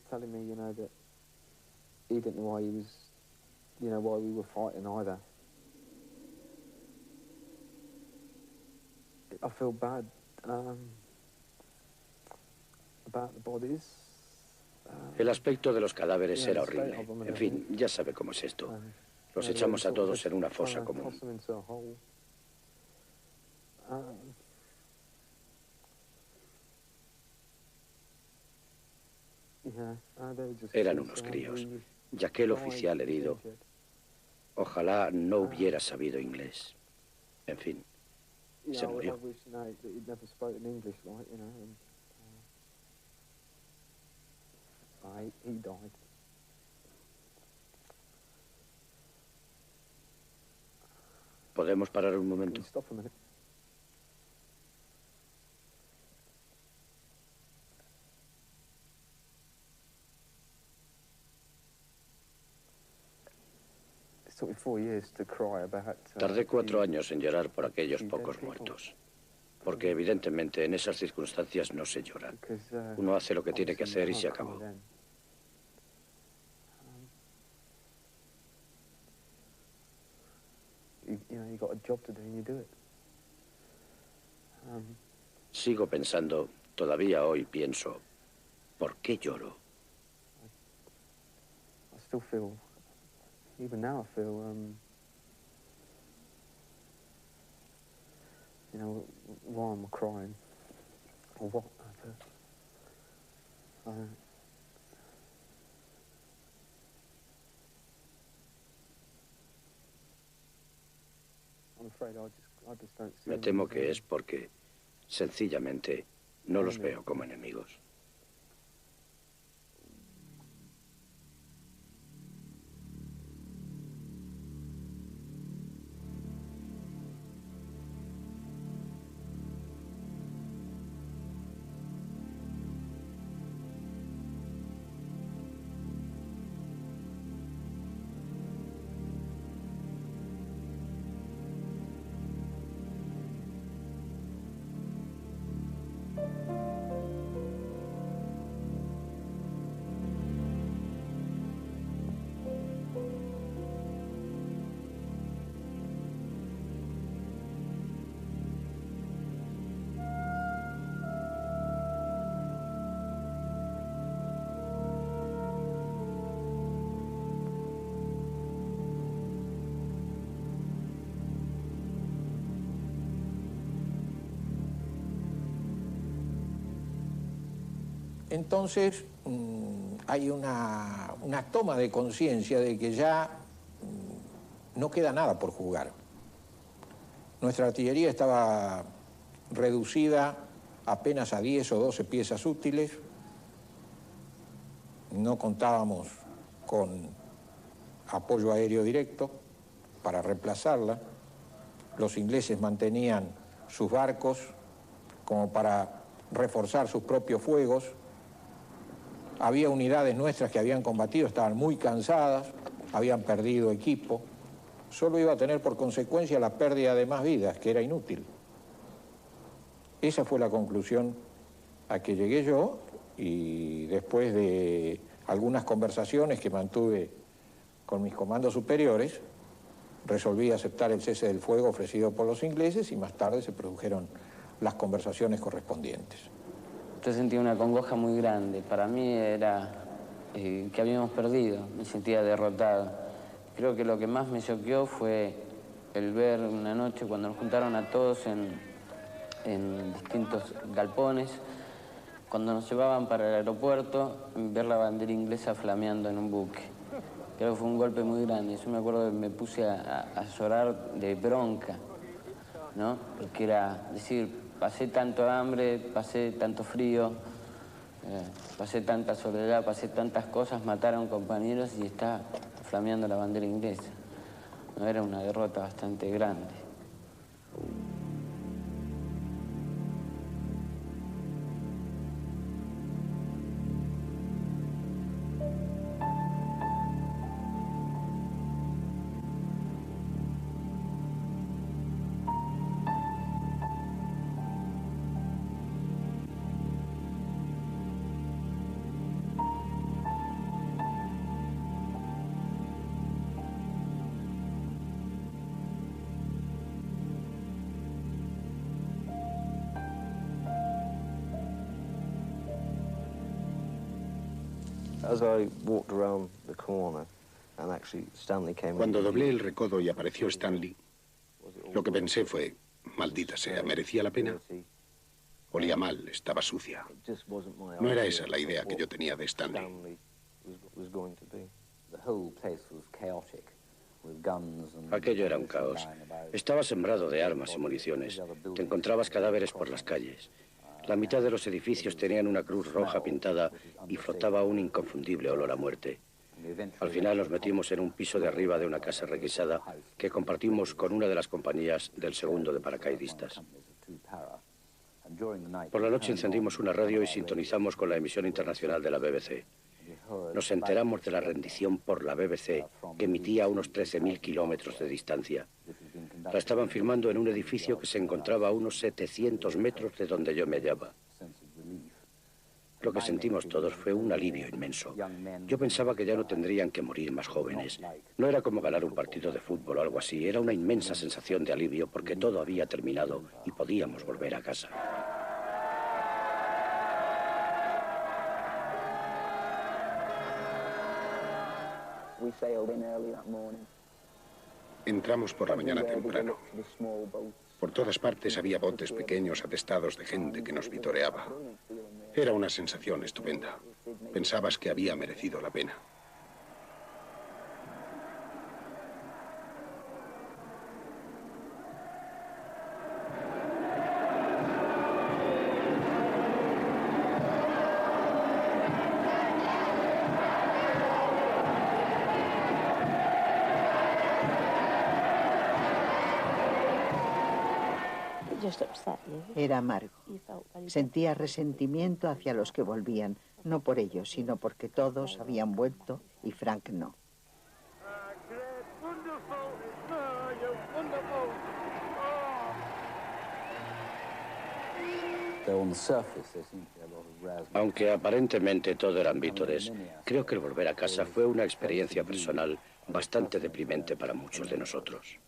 feel bad about the bodies. El aspecto de los cadáveres era horrible. En fin, ya sabe cómo es esto. Los echamos a todos en una fosa común. Eran unos críos. Y aquel oficial herido, ojalá no hubiera sabido inglés. En fin, se murió. He died. ¿Podemos parar un momento? Tardé 4 años en llorar por aquellos pocos muertos. Porque evidentemente en esas circunstancias no se llora. Uno hace lo que tiene que hacer y se acabó. Sigo pensando, todavía hoy pienso, ¿por qué lloro? Even now I feel, why am I crying? Or what? Me temo que es porque, sencillamente, no los veo como enemigos. Entonces hay una toma de conciencia de que ya no queda nada por jugar. Nuestra artillería estaba reducida apenas a 10 o 12 piezas útiles. No contábamos con apoyo aéreo directo para reemplazarla. Los ingleses mantenían sus barcos como para reforzar sus propios fuegos. Había unidades nuestras que habían combatido, estaban muy cansadas, habían perdido equipo. Solo iba a tener por consecuencia la pérdida de más vidas, que era inútil. Esa fue la conclusión a que llegué yo, y después de algunas conversaciones que mantuve con mis comandos superiores, resolví aceptar el cese del fuego ofrecido por los ingleses, y más tarde se produjeron las conversaciones correspondientes. Yo sentía una congoja muy grande. Para mí era que habíamos perdido, me sentía derrotado. Creo que lo que más me choqueó fue el ver una noche cuando nos juntaron a todos en distintos galpones, cuando nos llevaban para el aeropuerto, ver la bandera inglesa flameando en un buque. Creo que fue un golpe muy grande. Yo me acuerdo que me puse a llorar de bronca, ¿no? Porque era decir, pasé tanto hambre, pasé tanto frío, pasé tanta soledad, pasé tantas cosas, mataron compañeros y está flameando la bandera inglesa. No, era una derrota bastante grande. Cuando doblé el recodo y apareció Stanley, lo que pensé fue, maldita sea, ¿merecía la pena? Olía mal, estaba sucia. No era esa la idea que yo tenía de Stanley. Aquello era un caos. Estaba sembrado de armas y municiones. Te encontrabas cadáveres por las calles. La mitad de los edificios tenían una cruz roja pintada y flotaba un inconfundible olor a muerte. Al final nos metimos en un piso de arriba de una casa requisada que compartimos con una de las compañías del segundo de paracaidistas. Por la noche encendimos una radio y sintonizamos con la emisión internacional de la BBC. Nos enteramos de la rendición por la BBC, que emitía a unos 13.000 kilómetros de distancia. La estaban filmando en un edificio que se encontraba a unos 700 metros de donde yo me hallaba. Lo que sentimos todos fue un alivio inmenso. Yo pensaba que ya no tendrían que morir más jóvenes. No era como ganar un partido de fútbol o algo así. Era una inmensa sensación de alivio porque todo había terminado y podíamos volver a casa. Entramos por la mañana temprano. Por todas partes había botes pequeños atestados de gente que nos vitoreaba. Era una sensación estupenda. Pensabas que había merecido la pena. Era amargo. Sentía resentimiento hacia los que volvían, no por ellos, sino porque todos habían vuelto y Frank no. Aunque aparentemente todo eran vítores, creo que el volver a casa fue una experiencia personal bastante deprimente para muchos de nosotros.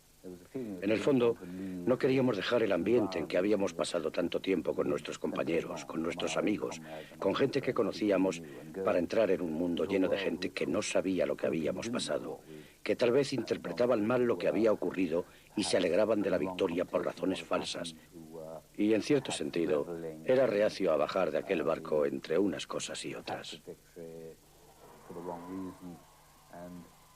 En el fondo, no queríamos dejar el ambiente en que habíamos pasado tanto tiempo con nuestros compañeros, con nuestros amigos, con gente que conocíamos, para entrar en un mundo lleno de gente que no sabía lo que habíamos pasado, que tal vez interpretaban mal lo que había ocurrido y se alegraban de la victoria por razones falsas. Y en cierto sentido, era reacio a bajar de aquel barco entre unas cosas y otras.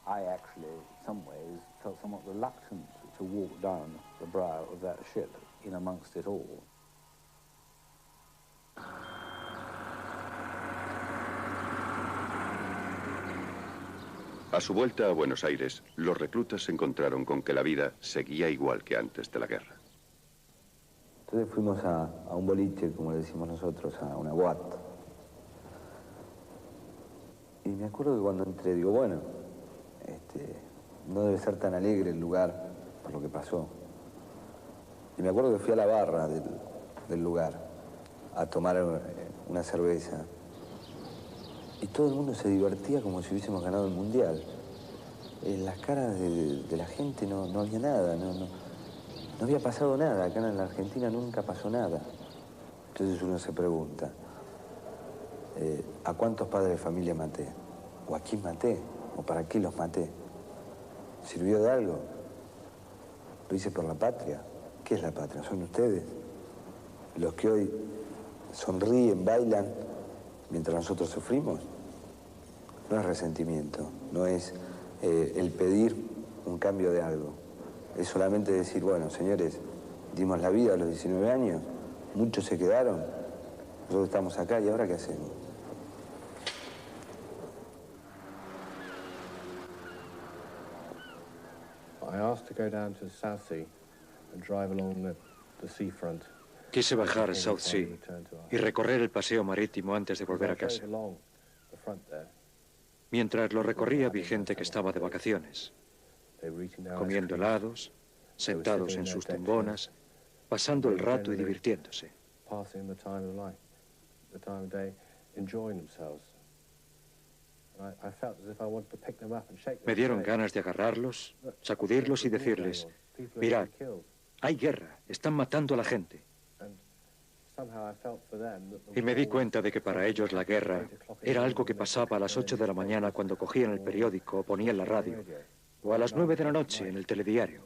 I actually, in some ways, felt somewhat reluctant to walk down the brow of that ship in amongst it all. A su vuelta a Buenos Aires, los reclutas se encontraron con que la vida seguía igual que antes de la guerra. Entonces fuimos a un boliche, como le decimos nosotros, a una boate. Y me acuerdo que cuando entré, digo, bueno, no debe ser tan alegre el lugar por lo que pasó. Y me acuerdo que fui a la barra del lugar a tomar una cerveza. Y todo el mundo se divertía como si hubiésemos ganado el mundial. En las caras de la gente no había nada, no había pasado nada. Acá en la Argentina nunca pasó nada. Entonces uno se pregunta, ¿a cuántos padres de familia maté? ¿O a quién maté? ¿O para qué los maté? ¿Sirvió de algo? ¿Lo hice por la patria? ¿Qué es la patria? ¿Son ustedes? Los que hoy sonríen, bailan, mientras nosotros sufrimos. No es resentimiento, no es el pedir un cambio de algo. Es solamente decir, bueno, señores, dimos la vida a los 19 años, muchos se quedaron, nosotros estamos acá, ¿y ahora qué hacemos? Quise bajar al South Sea y recorrer el paseo marítimo antes de volver a casa. Mientras lo recorría vi gente que estaba de vacaciones, comiendo helados, sentados en sus tumbonas, pasando el rato y divirtiéndose. Me dieron ganas de agarrarlos, sacudirlos y decirles, mirad, hay guerra, están matando a la gente. Y me di cuenta de que para ellos la guerra era algo que pasaba a las 8 de la mañana cuando cogían el periódico o ponían la radio, o a las 9 de la noche en el telediario.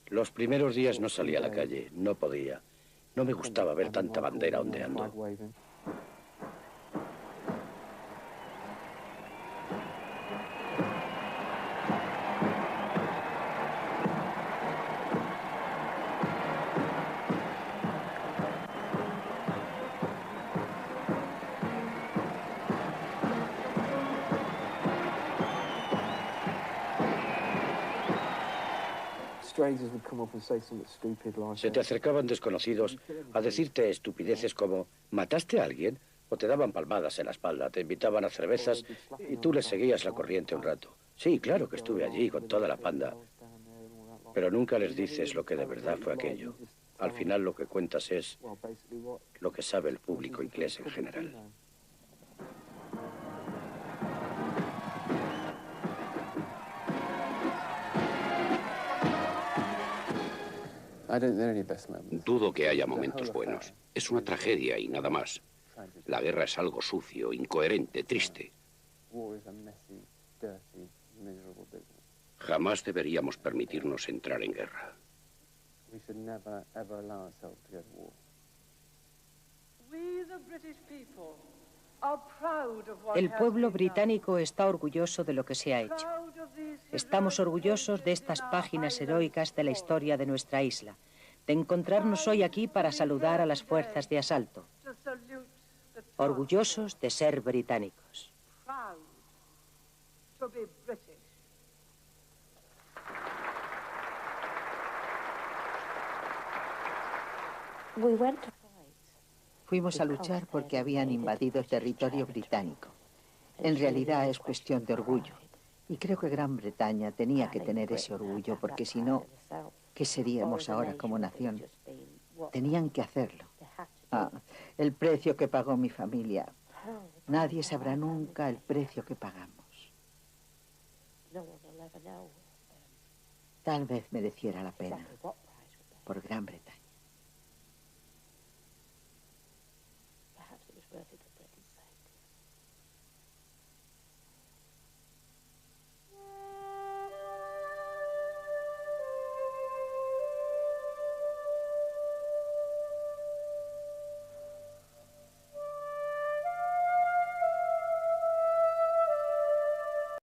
Los primeros días no salí a la calle, no podía. No me gustaba ver tanta bandera ondeando. Se te acercaban desconocidos a decirte estupideces como ¿mataste a alguien? O te daban palmadas en la espalda, te invitaban a cervezas y tú les seguías la corriente un rato. Sí, claro que estuve allí con toda la panda, pero nunca les dices lo que de verdad fue aquello. Al final lo que cuentas es lo que sabe el público inglés en general. Dudo que haya momentos buenos. Es una tragedia y nada más. La guerra es algo sucio, incoherente, triste. Jamás deberíamos permitirnos entrar en guerra. El pueblo británico está orgulloso de lo que se ha hecho. Estamos orgullosos de estas páginas heroicas de la historia de nuestra isla, de encontrarnos hoy aquí para saludar a las fuerzas de asalto. Orgullosos de ser británicos. Fuimos a luchar porque habían invadido el territorio británico. En realidad es cuestión de orgullo. Y creo que Gran Bretaña tenía que tener ese orgullo, porque si no, ¿qué seríamos ahora como nación? Tenían que hacerlo. Ah, el precio que pagó mi familia. Nadie sabrá nunca el precio que pagamos. Tal vez mereciera la pena por Gran Bretaña.